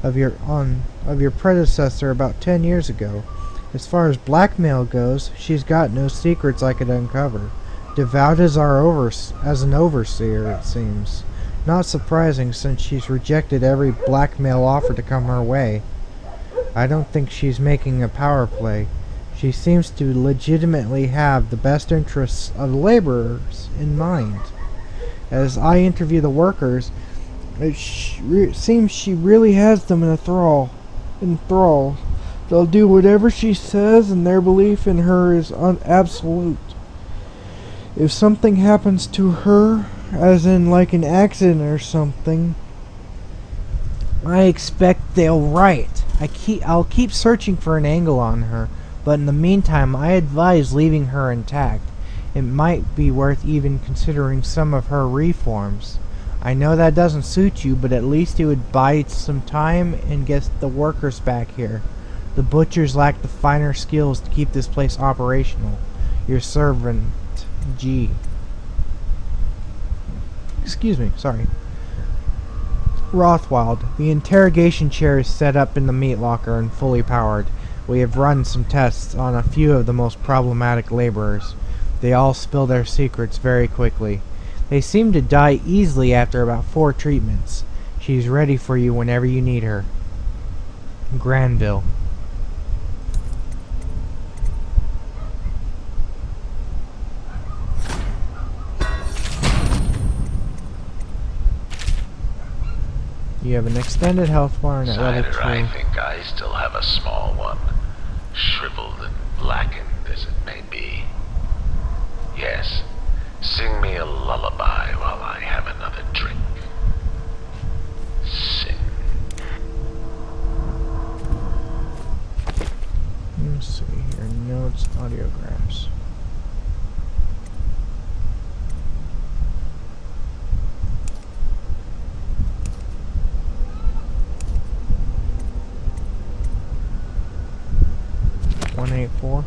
S1: of your predecessor about 10 years ago. As far as blackmail goes, she's got no secrets I could uncover. Devout as an overseer, it seems. Not surprising, since she's rejected every blackmail offer to come her way. I don't think she's making a power play. She seems to legitimately have the best interests of laborers in mind. As I interview the workers, it seems she really has them in thrall. They'll do whatever she says, and their belief in her is absolute. If something happens to her, as in like an accident or something, I expect they'll riot. I'll keep searching for an angle on her, but in the meantime I advise leaving her intact. It might be worth even considering some of her reforms. I know that doesn't suit you, but at least it would buy some time and get the workers back here. The butchers lack the finer skills to keep this place operational. Your servant, G. Excuse me, sorry. Rothwild. The interrogation chair is set up in the meat locker and fully powered. We have run some tests on a few of the most problematic laborers. They all spill their secrets very quickly. They seem to die easily after about 4 treatments. She's ready for you whenever you need her. Granville. You have an extended health bar and athletic
S6: Cider, I
S1: tool.
S6: think I still have a small one. Shriveled and blackened as it may be. Yes, sing me a lullaby while I have another drink. Sing.
S1: Let's see here. Notes, audiographs. $184.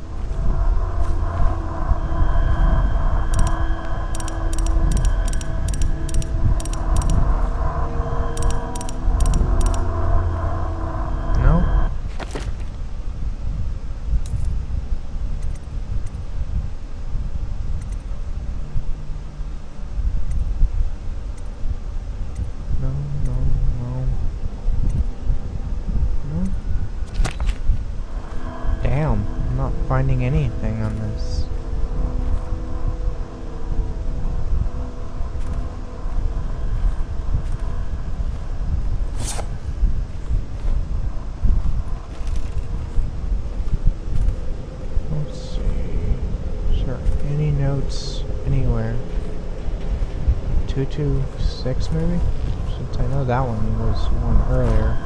S1: No? No, no, no. No? Damn, I'm not finding anything on this. Let's see. Is there any notes anywhere? 226 maybe? Since I know that one was one earlier.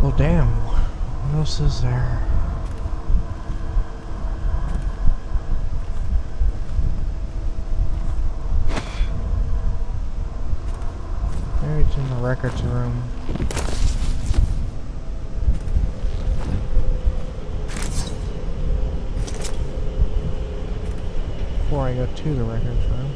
S1: Well, damn. What else is there? Maybe it's in the records room. Before I go to the records room.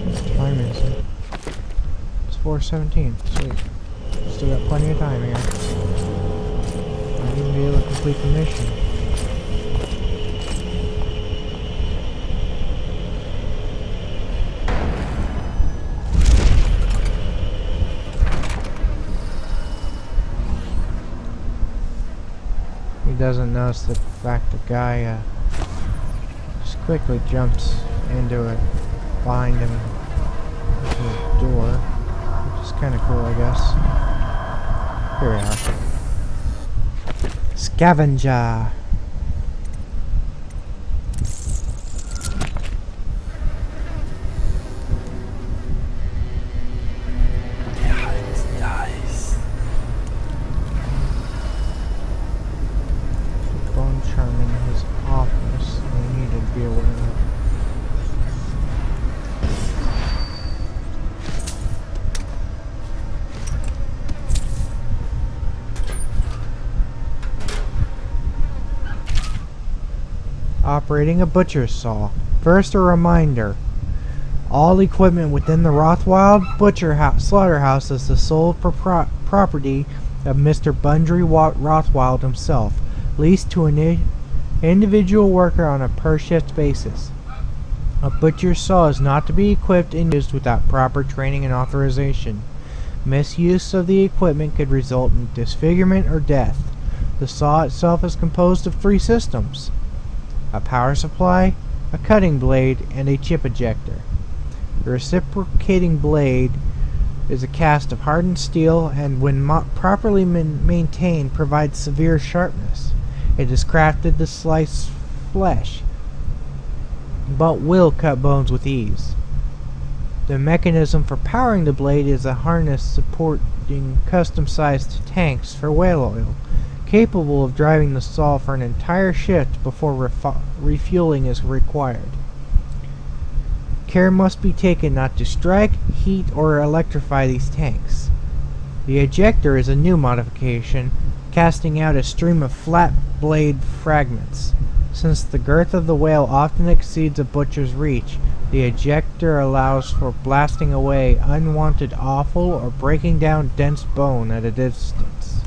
S1: What time is it? It's 4:17. Sweet. Still got plenty of time here. Might even be able to complete the mission. He doesn't notice the fact the guy just quickly jumps into it behind him into the door, which is kind of cool, I guess. Here we are. Scavenger. Bone charm in his office. We need to be aware of. Operating a butcher's saw. First, a reminder. All equipment within the Rothwild slaughterhouse is the sole property of Mr. Bundry Rothwild himself, leased to an individual worker on a per-shift basis. A butcher's saw is not to be equipped and used without proper training and authorization. Misuse of the equipment could result in disfigurement or death. The saw itself is composed of 3 systems: a power supply, a cutting blade, and a chip ejector. The reciprocating blade is a cast of hardened steel and when properly maintained provides severe sharpness. It is crafted to slice flesh, but will cut bones with ease. The mechanism for powering the blade is a harness supporting custom-sized tanks for whale oil, capable of driving the saw for an entire shift before refueling is required. Care must be taken not to strike, heat, or electrify these tanks. The ejector is a new modification, casting out a stream of flat blade fragments. Since the girth of the whale often exceeds a butcher's reach, the ejector allows for blasting away unwanted offal or breaking down dense bone at a distance.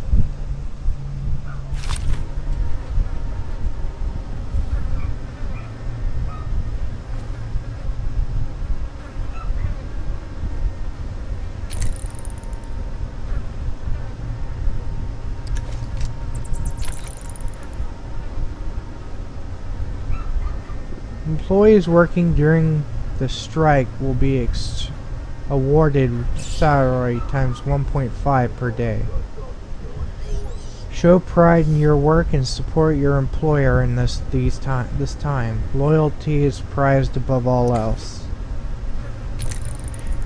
S1: Employees working during the strike will be awarded salary times 1.5 per day. Show pride in your work and support your employer in this time. Loyalty is prized above all else.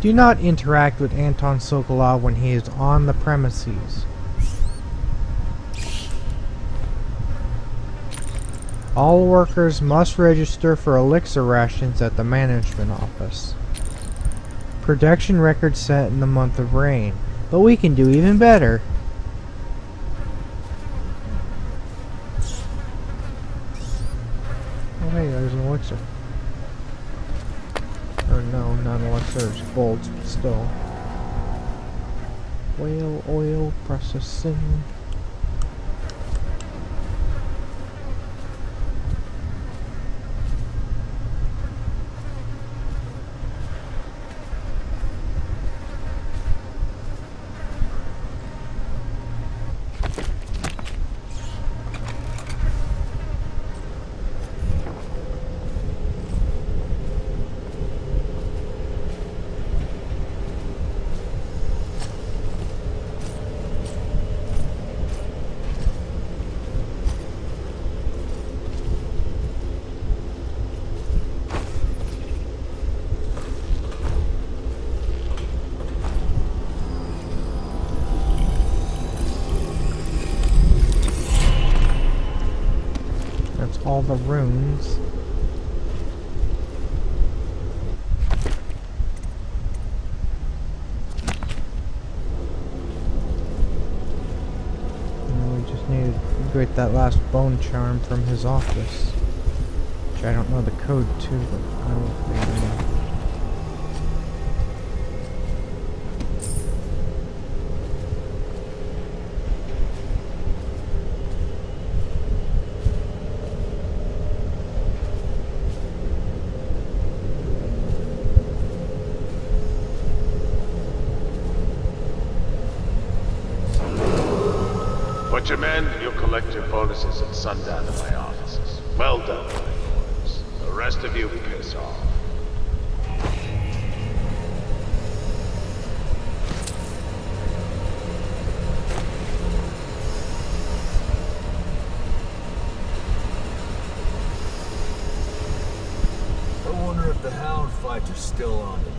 S1: Do not interact with Anton Sokolov when he is on the premises. All workers must register for elixir rations at the management office. Production record set in the month of rain, but we can do even better. Oh hey, there's an elixir. Or no, not an elixir, there's bolts, but still. Whale oil processing. All the runes. And we just need to get that last bone charm from his office, which I don't know the code to, but I will figure it out.
S6: Butcherman, you'll collect your bonuses at sundown in my offices. Well done, my boys. The rest of you piss off.
S11: I wonder if the hound fights are still on tonight.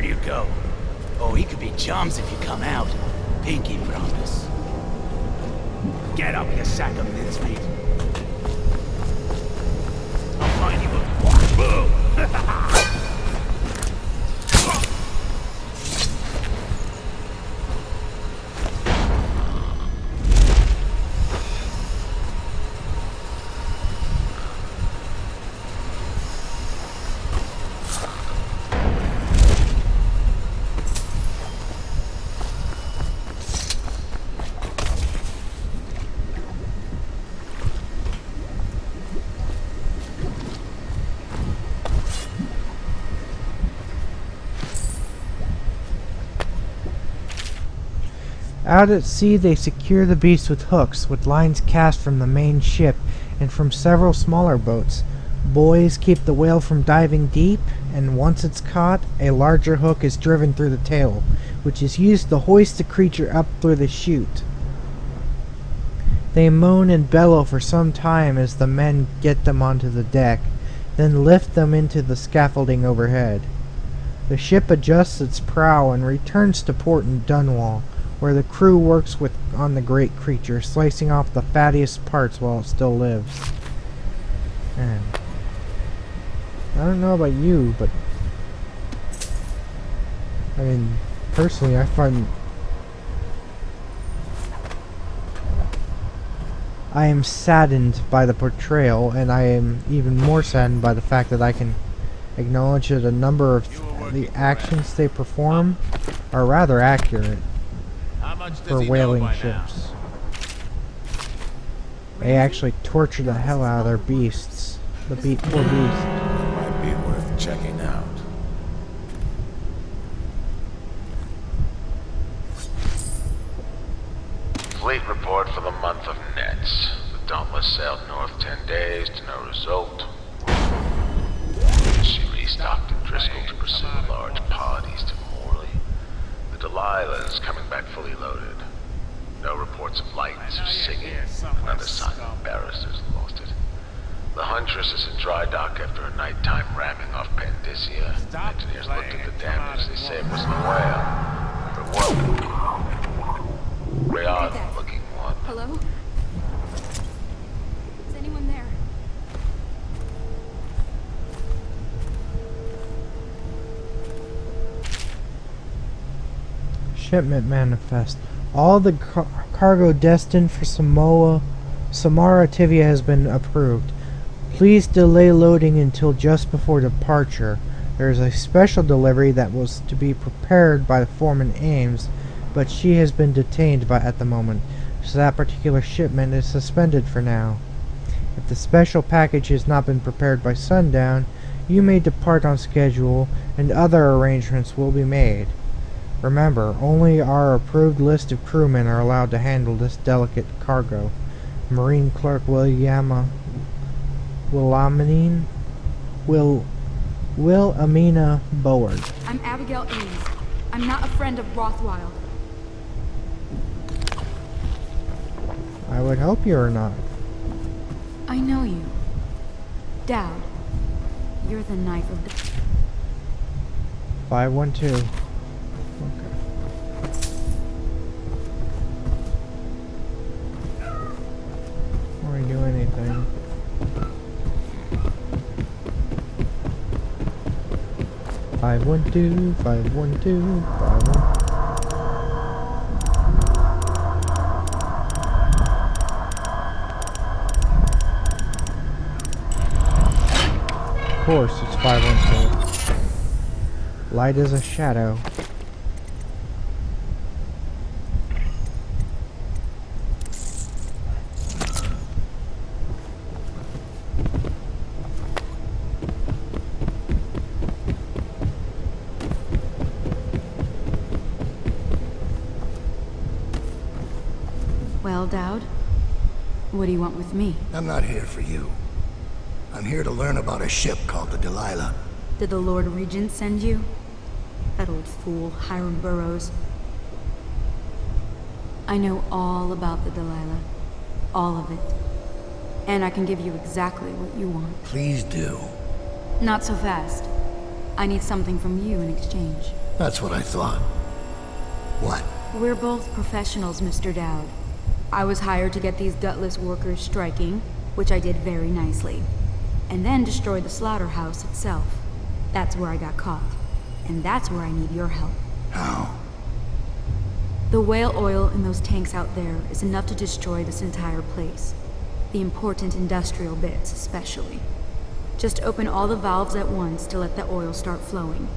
S13: Where'd you go? Oh, he could be chums if you come out. Pinky promise. Get up, you sack of mincemeat. I'll find you a... Boom!
S1: Out at sea, they secure the beast with hooks, with lines cast from the main ship and from several smaller boats. Buoys keep the whale from diving deep, and once it's caught, a larger hook is driven through the tail, which is used to hoist the creature up through the chute. They moan and bellow for some time as the men get them onto the deck, then lift them into the scaffolding overhead. The ship adjusts its prow and returns to port in Dunwall, where the crew works on the great creature, slicing off the fattiest parts while it still lives. Man, I don't know about you, but I mean, personally, I am saddened by the portrayal, and I am even more saddened by the fact that I can acknowledge that a number of the actions they perform are rather accurate for whaling ships. They actually torture the hell out of their beasts. The poor beast.
S6: Might be worth checking out. Fleet report for the month of Nets. The Dauntless sailed north 10 days to no result. She restocked at Driscoll to pursue a large pod east of Morley. The Delilah is coming back fully loaded. No reports of lights or singing. Another sign of barristers lost it. The Huntress is in dry dock after a nighttime ramming off Pandysia. Engineers looked at the damage. They say it wasn't a whale. But what? Odd looking one.
S14: Hello? Is anyone there?
S1: Shipment manifest. All the cargo destined for Samara Tivia has been approved. Please delay loading until just before departure. There is a special delivery that was to be prepared by the foreman Ames, but she has been detained at the moment, so that particular shipment is suspended for now. If the special package has not been prepared by sundown, you may depart on schedule, and other arrangements will be made. Remember, only our approved list of crewmen are allowed to handle this delicate cargo. Marine Clerk Willamina Board.
S14: I'm Abigail Ames. I'm not a friend of Rothwild.
S1: I would hope you are not.
S14: I know you. Dowd. You're the knife of the...
S1: 512. Before we do anything. Five one two, 512, 512. Of course, it's 512. Light as a shadow.
S14: Well, Dowd, what do you want with me?
S10: I'm not here for you. I'm here to learn about a ship called the Delilah.
S14: Did the Lord Regent send you? That old fool, Hiram Burrows. I know all about the Delilah. All of it. And I can give you exactly what you want.
S10: Please do.
S14: Not so fast. I need something from you in exchange.
S10: That's what I thought. What?
S14: We're both professionals, Mr. Dowd. I was hired to get these gutless workers striking, which I did very nicely. And then destroy the slaughterhouse itself. That's where I got caught. And that's where I need your help.
S10: How?
S14: The whale oil in those tanks out there is enough to destroy this entire place. The important industrial bits, especially. Just open all the valves at once to let the oil start flowing.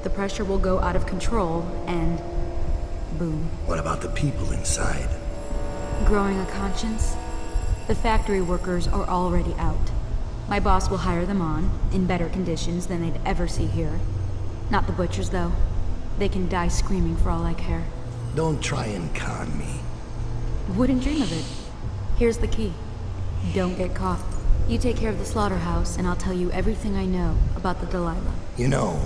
S14: The pressure will go out of control, and boom.
S10: What about the people inside?
S14: Growing a conscience? The factory workers are already out. My boss will hire them on, in better conditions than they'd ever see here. Not the butchers, though. They can die screaming for all I care.
S10: Don't try and con me.
S14: Wouldn't dream of it. Here's the key. Don't get caught. You take care of the slaughterhouse, and I'll tell you everything I know about the Delilah.
S10: You know,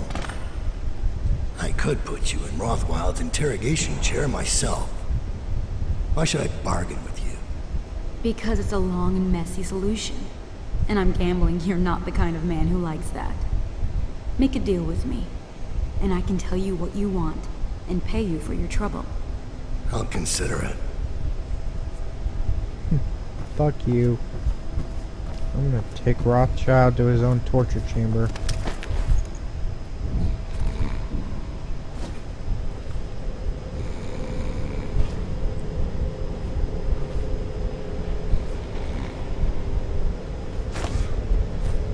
S10: I could put you in Rothwild's interrogation chair myself. Why should I bargain with you?
S14: Because it's a long and messy solution. And I'm gambling you're not the kind of man who likes that. Make a deal with me, and I can tell you what you want, and pay you for your trouble.
S10: I'll consider it.
S1: Fuck you. I'm gonna take Rothschild to his own torture chamber.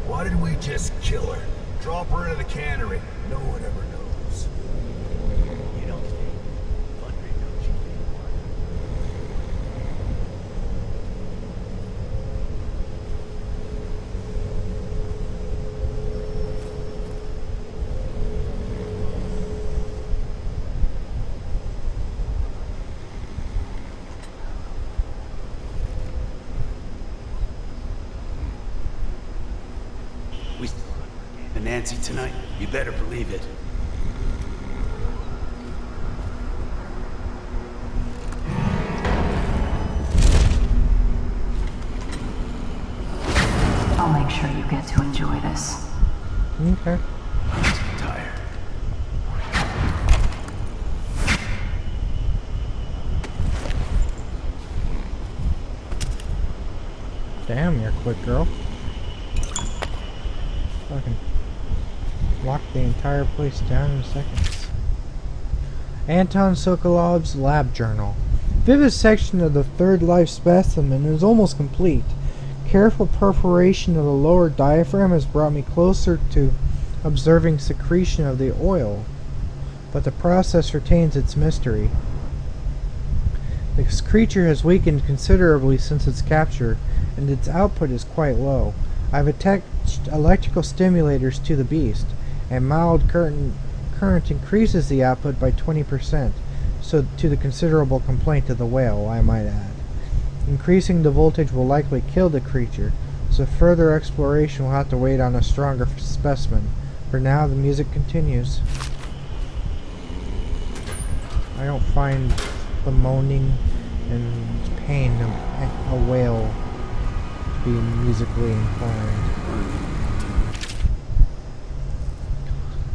S11: Why did we just kill her? Drop her into the cannery. No one ever knows.
S13: You don't think Ludwig knows you anymore? We still and Nancy tonight. You better believe it.
S2: I'll make sure you get to enjoy this.
S1: Okay.
S13: I'm tired.
S1: Damn, you're a quick girl. Fucking lock the entire place down in seconds. Anton Sokolov's lab journal. Vivisection of the third life specimen is almost complete. Careful perforation of the lower diaphragm has brought me closer to observing secretion of the oil, but the process retains its mystery. This creature has weakened considerably since its capture, and its output is quite low. I've attached electrical stimulators to the beast, and mild current increases the output by 20%, so to the considerable complaint of the whale, I might add. Increasing the voltage will likely kill the creature, so further exploration will have to wait on a stronger specimen. For now, the music continues. I don't find the moaning and pain of a whale to be musically inclined.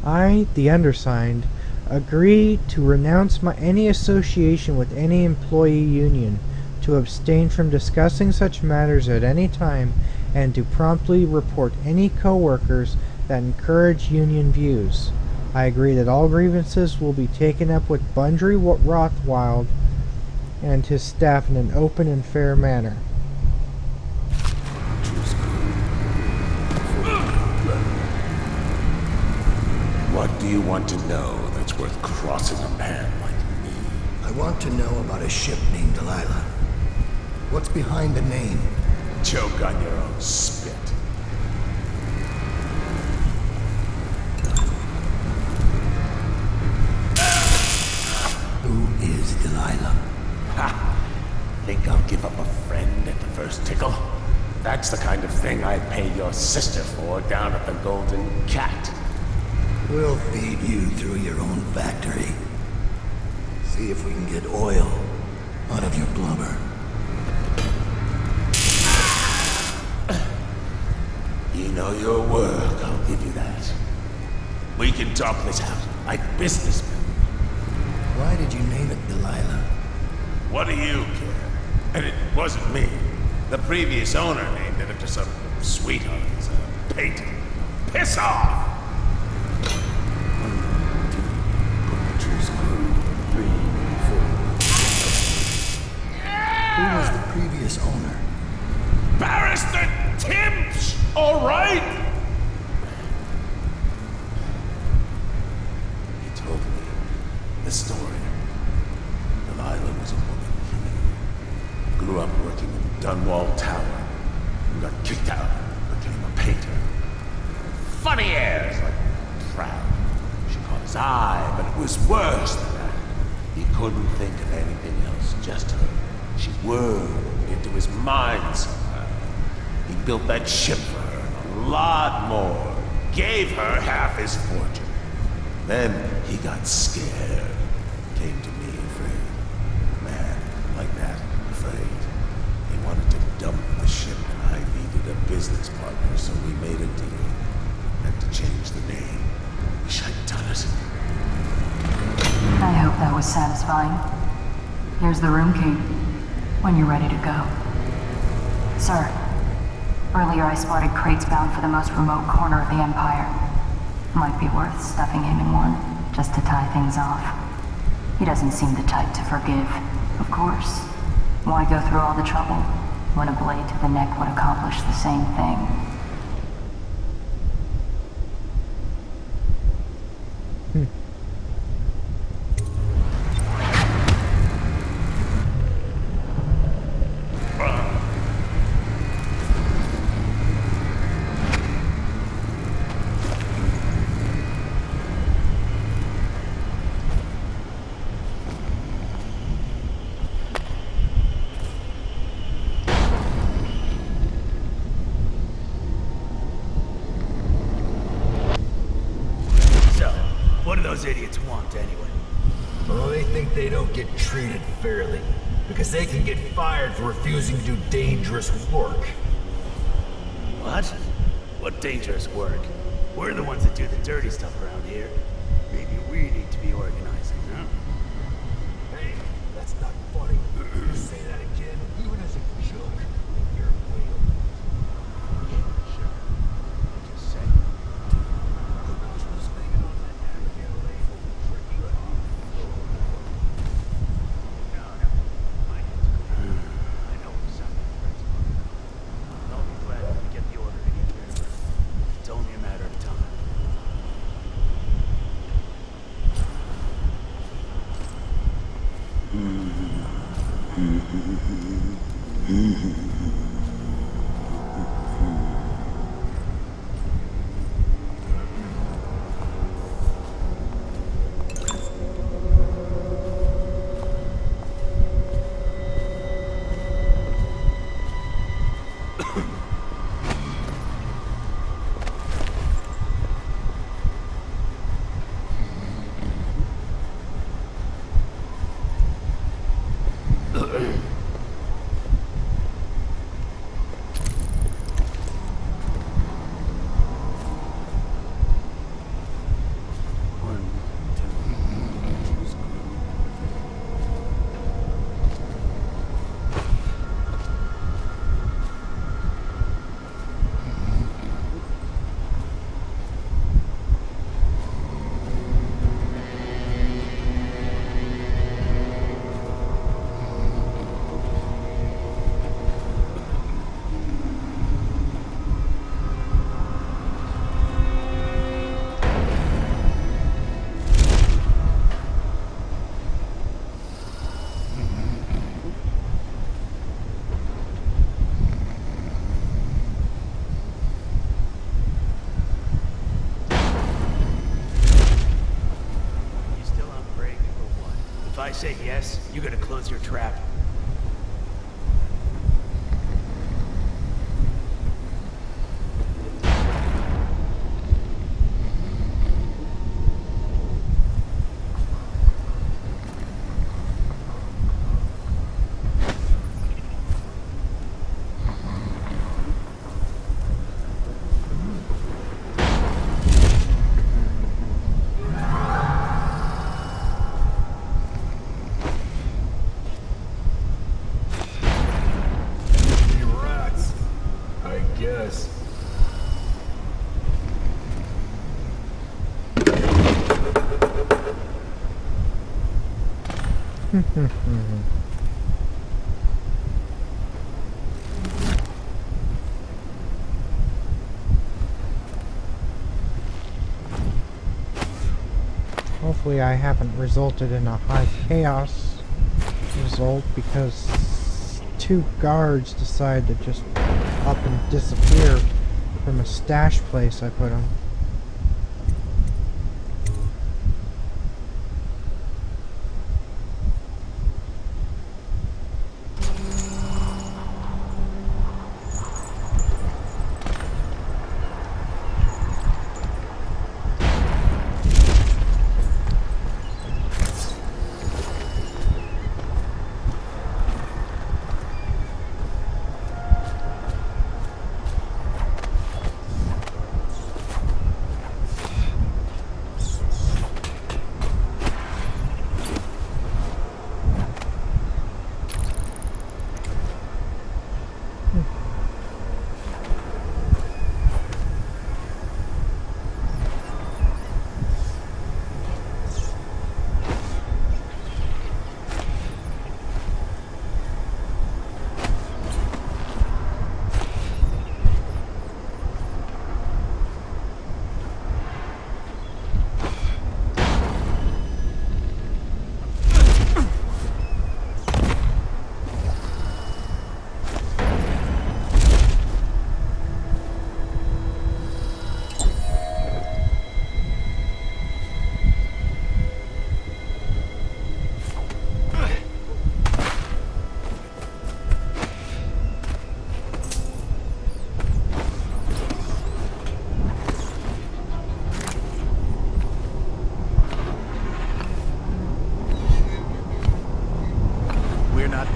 S1: I, the undersigned, agree to renounce any association with any employee union, to abstain from discussing such matters at any time, and to promptly report any co-workers that encourage union views. I agree that all grievances will be taken up with Bundry Rothwild and his staff in an open and fair manner.
S15: What do you want to know that's worth crossing a man like me?
S10: I want to know about a ship named Delilah. What's behind the name?
S15: Choke on your own spit.
S10: Who is Delilah?
S15: Ha! Think I'll give up a friend at the first tickle? That's the kind of thing I'd pay your sister for down at the Golden Cat.
S10: We'll feed you through your own factory. See if we can get oil out of your blubber.
S15: You know your work, I'll give you that. We can talk this out like businessmen.
S10: Why did you name it Delilah?
S15: What do you care? And it wasn't me. The previous owner named it after some sweetheart of his painter. Piss off!
S10: 1, 2, 3, 4. Who was the previous owner?
S15: Barrister Timps! All right? He told me the story. Delilah was a woman he knew. Grew up working in Dunwall Tower. And got kicked out. Became a painter. Funny airs, like proud. She caught his eye, but it was worse than that. He couldn't think of anything else, just her. She whirled into his mind somehow. He built that ship for her, and a lot more. Gave her half his fortune. Then he got scared. Came to me afraid. Man, like that, afraid. He wanted to dump the ship, and I needed a business partner, so we made a deal. Had to change the name. Wish I'd done it.
S2: I hope that was satisfying. Here's the room key, when you're ready to go. Sir, earlier I spotted crates bound for the most remote corner of the Empire. Might be worth stuffing him in one, just to tie things off. He doesn't seem the type to forgive, of course. Why go through all the trouble when a blade to the neck would accomplish the same thing?
S13: What do those idiots want, anyway?
S11: Oh, they think they don't get treated fairly. Because they can get fired for refusing to do dangerous work.
S13: What? What dangerous work? We're the ones that do the dirty stuff around here. Maybe we need to be organizing, huh?
S11: Hey, that's not funny. You say that again, even as a joke. You're a whale. Yeah, sure. Just say.
S13: If I say yes, you gotta close your trap.
S1: Hopefully I haven't resulted in a high chaos result because 2 guards decide to just up and disappear from a stash place I put them.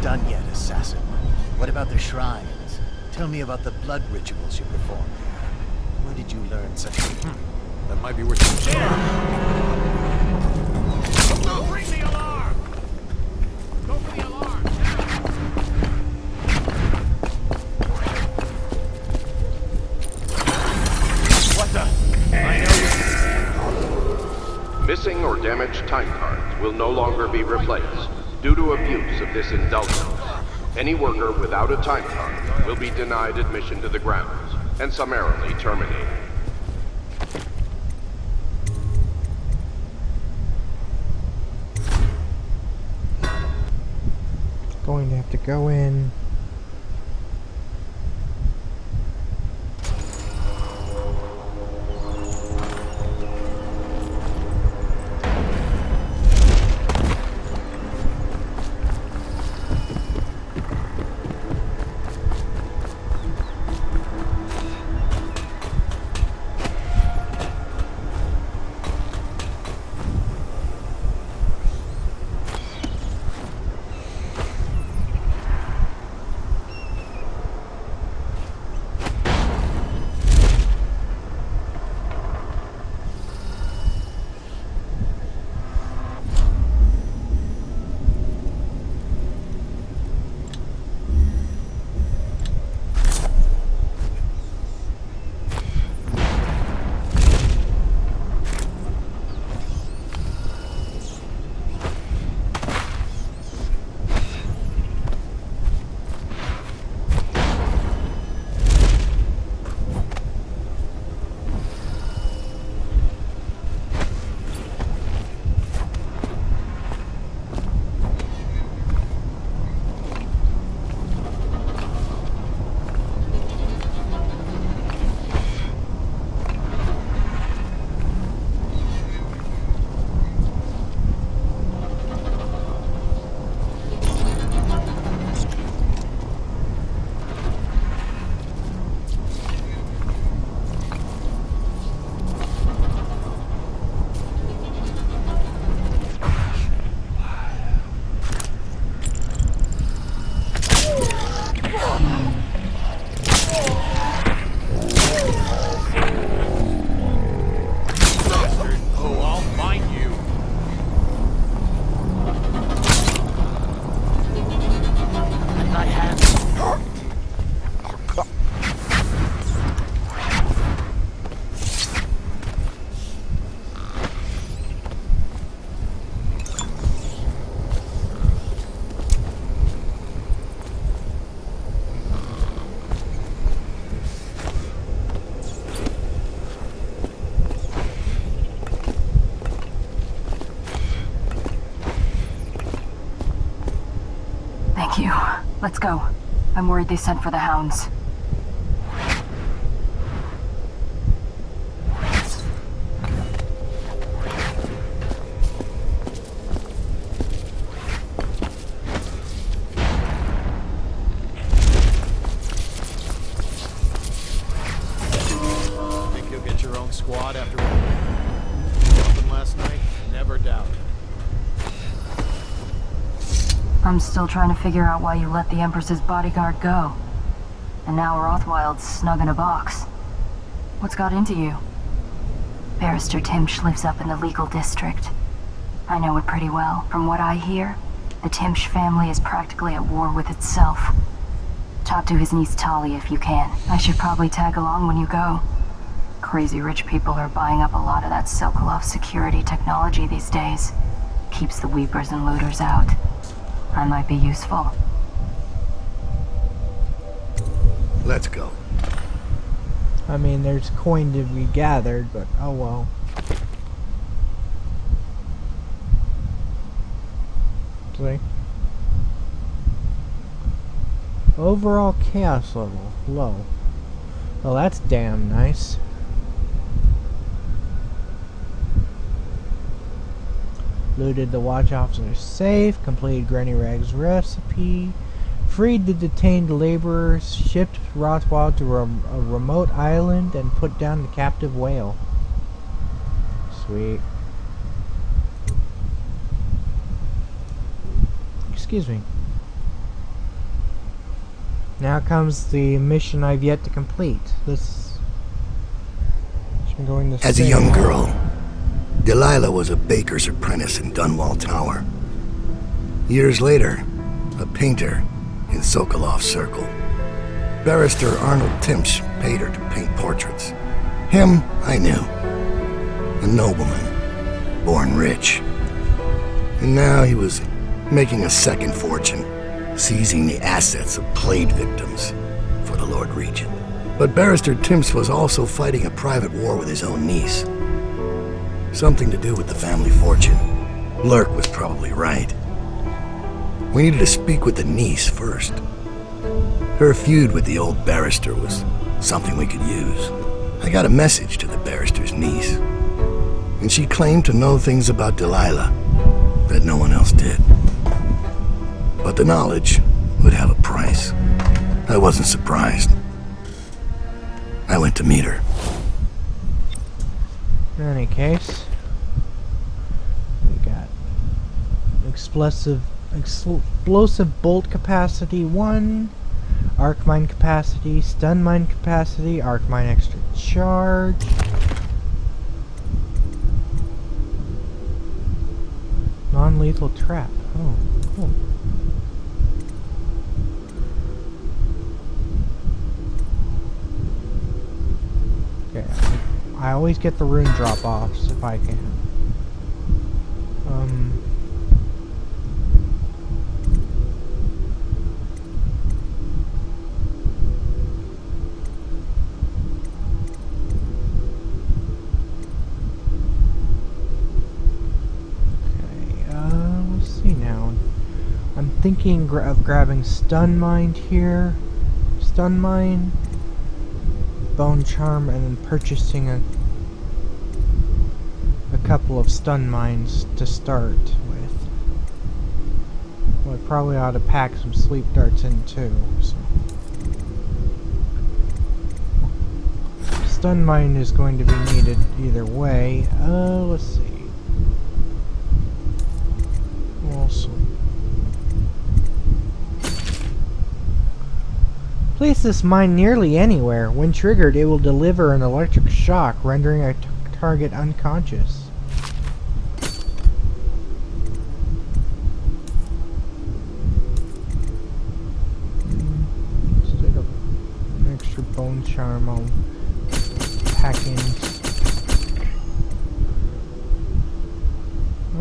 S13: Done yet, assassin. What about the shrines? Tell me about the blood rituals you performed there. Where did you learn such a...
S4: That might be worth a share.
S13: Bring the alarm! Go for the alarm!
S3: What the? I know you... Missing or damaged time cards will no longer be replaced. Due to abuse of this indulgence, any worker without a time card will be denied admission to the grounds and summarily terminated.
S1: Going to have to go in.
S2: Let's go. I'm worried they sent for the hounds.
S13: Think you'll get your own squad after what happened last night? Never doubt.
S2: I'm still trying to figure out why you let the Empress's bodyguard go. And now Rothwild's snug in a box. What's got into you? Barrister Timsh lives up in the legal district. I know it pretty well. From what I hear, the Timsh family is practically at war with itself. Talk to his niece Talia if you can. I should probably tag along when you go. Crazy rich people are buying up a lot of that Sokolov security technology these days. Keeps the weepers and looters out. I might be useful.
S10: Let's go.
S1: I mean, there's coin to be gathered, but oh well. See? Overall chaos level, low. Well, that's damn nice. Looted the watch officer's safe, completed Granny Rag's recipe, freed the detained laborers, shipped Rothwald to a remote island, and put down the captive whale. Sweet. Excuse me. Now comes the mission I've yet to complete. This... I'm going to
S10: As a young girl, Delilah was a baker's apprentice in Dunwall Tower. Years later, a painter in Sokolov Circle. Barrister Arnold Timsh paid her to paint portraits. Him, I knew. A nobleman, born rich. And now he was making a second fortune, seizing the assets of plague victims for the Lord Regent. But Barrister Timsh was also fighting a private war with his own niece. Something to do with the family fortune. Lurk was probably right. We needed to speak with the niece first. Her feud with the old barrister was something we could use. I got a message to the barrister's niece, and she claimed to know things about Delilah that no one else did. But the knowledge would have a price. I wasn't surprised. I went to meet her.
S1: In any case, we got explosive bolt capacity 1, arc mine capacity, stun mine capacity, arc mine extra charge. Non-lethal trap. Oh, cool. Okay. I always get the rune drop-offs if I can. Let's see now. I'm thinking of grabbing stun mine here. Stun mine. Bone charm, and then purchasing a couple of stun mines to start with. Well, I probably ought to pack some sleep darts in too. So. Stun mine is going to be needed either way. Let's see. Also, place this mine nearly anywhere. When triggered, it will deliver an electric shock, rendering a target unconscious. Instead of an extra bone charm, I'll pack in.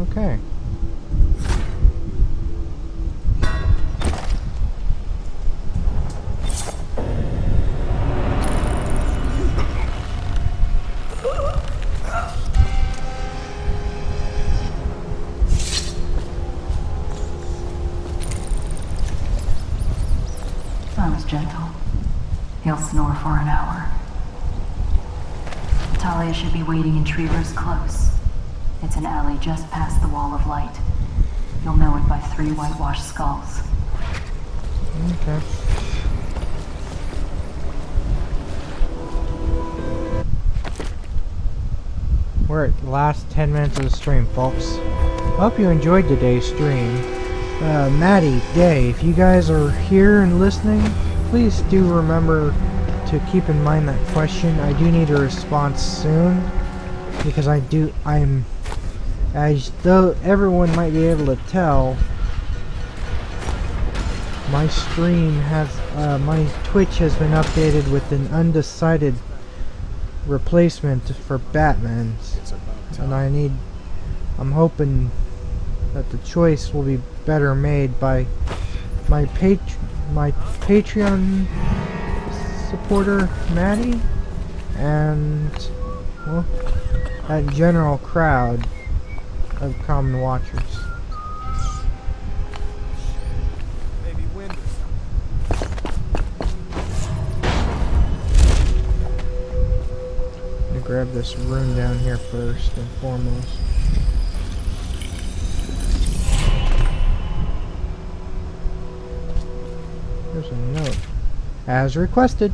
S1: Okay.
S2: gentle. He'll snore for an hour. Talia should be waiting in Trevor's Close. It's an alley just past the wall of light. You'll know it by 3 whitewashed skulls.
S1: Okay. We're at the last 10 minutes of the stream, folks. Hope you enjoyed today's stream. Maddie, Day, if you guys are here and listening, please do remember to keep in mind that question. I do need a response soon, because as though everyone might be able to tell, my stream has, my Twitch has been updated with an undecided replacement for Batman, and I'm hoping that the choice will be better made by my Patreon supporter Maddie and, well, that general crowd of common watchers.
S11: Maybe wind or
S1: I'm gonna grab this rune down here first and foremost. There's a note. As requested.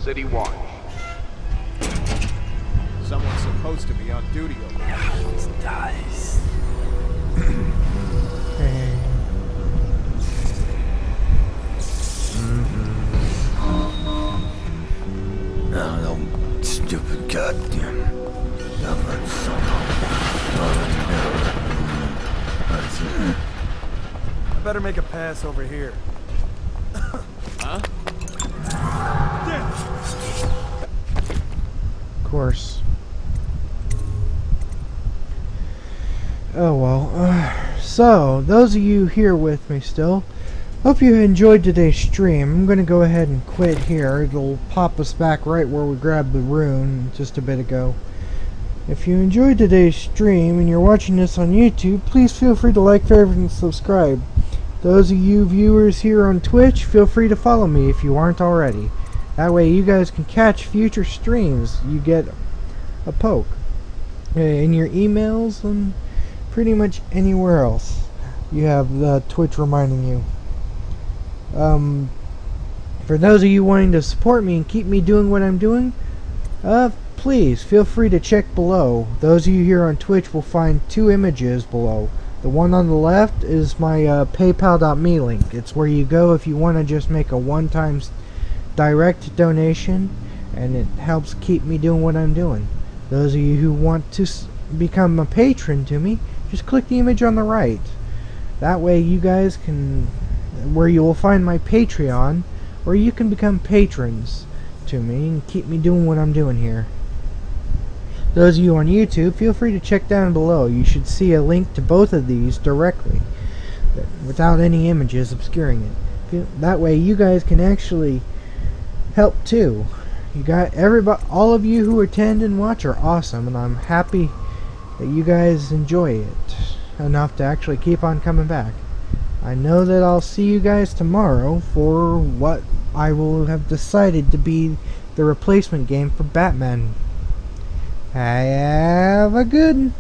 S3: City Watch.
S11: Someone's supposed to be on duty over there. These dice.
S15: No, stupid goddamn.
S11: I better make a pass over here. Huh?
S1: Of course. Oh well. So, those of you here with me still, hope you enjoyed today's stream. I'm going to go ahead and quit here. It'll pop us back right where we grabbed the rune just a bit ago. If you enjoyed today's stream and you're watching this on YouTube, please feel free to like, favorite, and subscribe. Those of you viewers here on Twitch, feel free to follow me if you aren't already. That way you guys can catch future streams. You get a poke in your emails and pretty much anywhere else. You have the Twitch reminding you. For those of you wanting to support me and keep me doing what I'm doing, please feel free to check below. Those of you here on Twitch will find 2 images below. The one on the left is my paypal.me link. It's where you go if you want to just make a one-time direct donation, and it helps keep me doing what I'm doing. Those of you who want to become a patron to me, just click the image on the right. That way you guys can, where you will find my Patreon, where you can become patrons to me and keep me doing what I'm doing here. Those of you on YouTube, feel free to check down below. You should see a link to both of these directly, without any images obscuring it. That way you guys can actually help too. You got everybody, all of you who attend and watch are awesome, and I'm happy that you guys enjoy it enough to actually keep on coming back. I know that I'll see you guys tomorrow for what I will have decided to be the replacement game for Batman. Have a good one.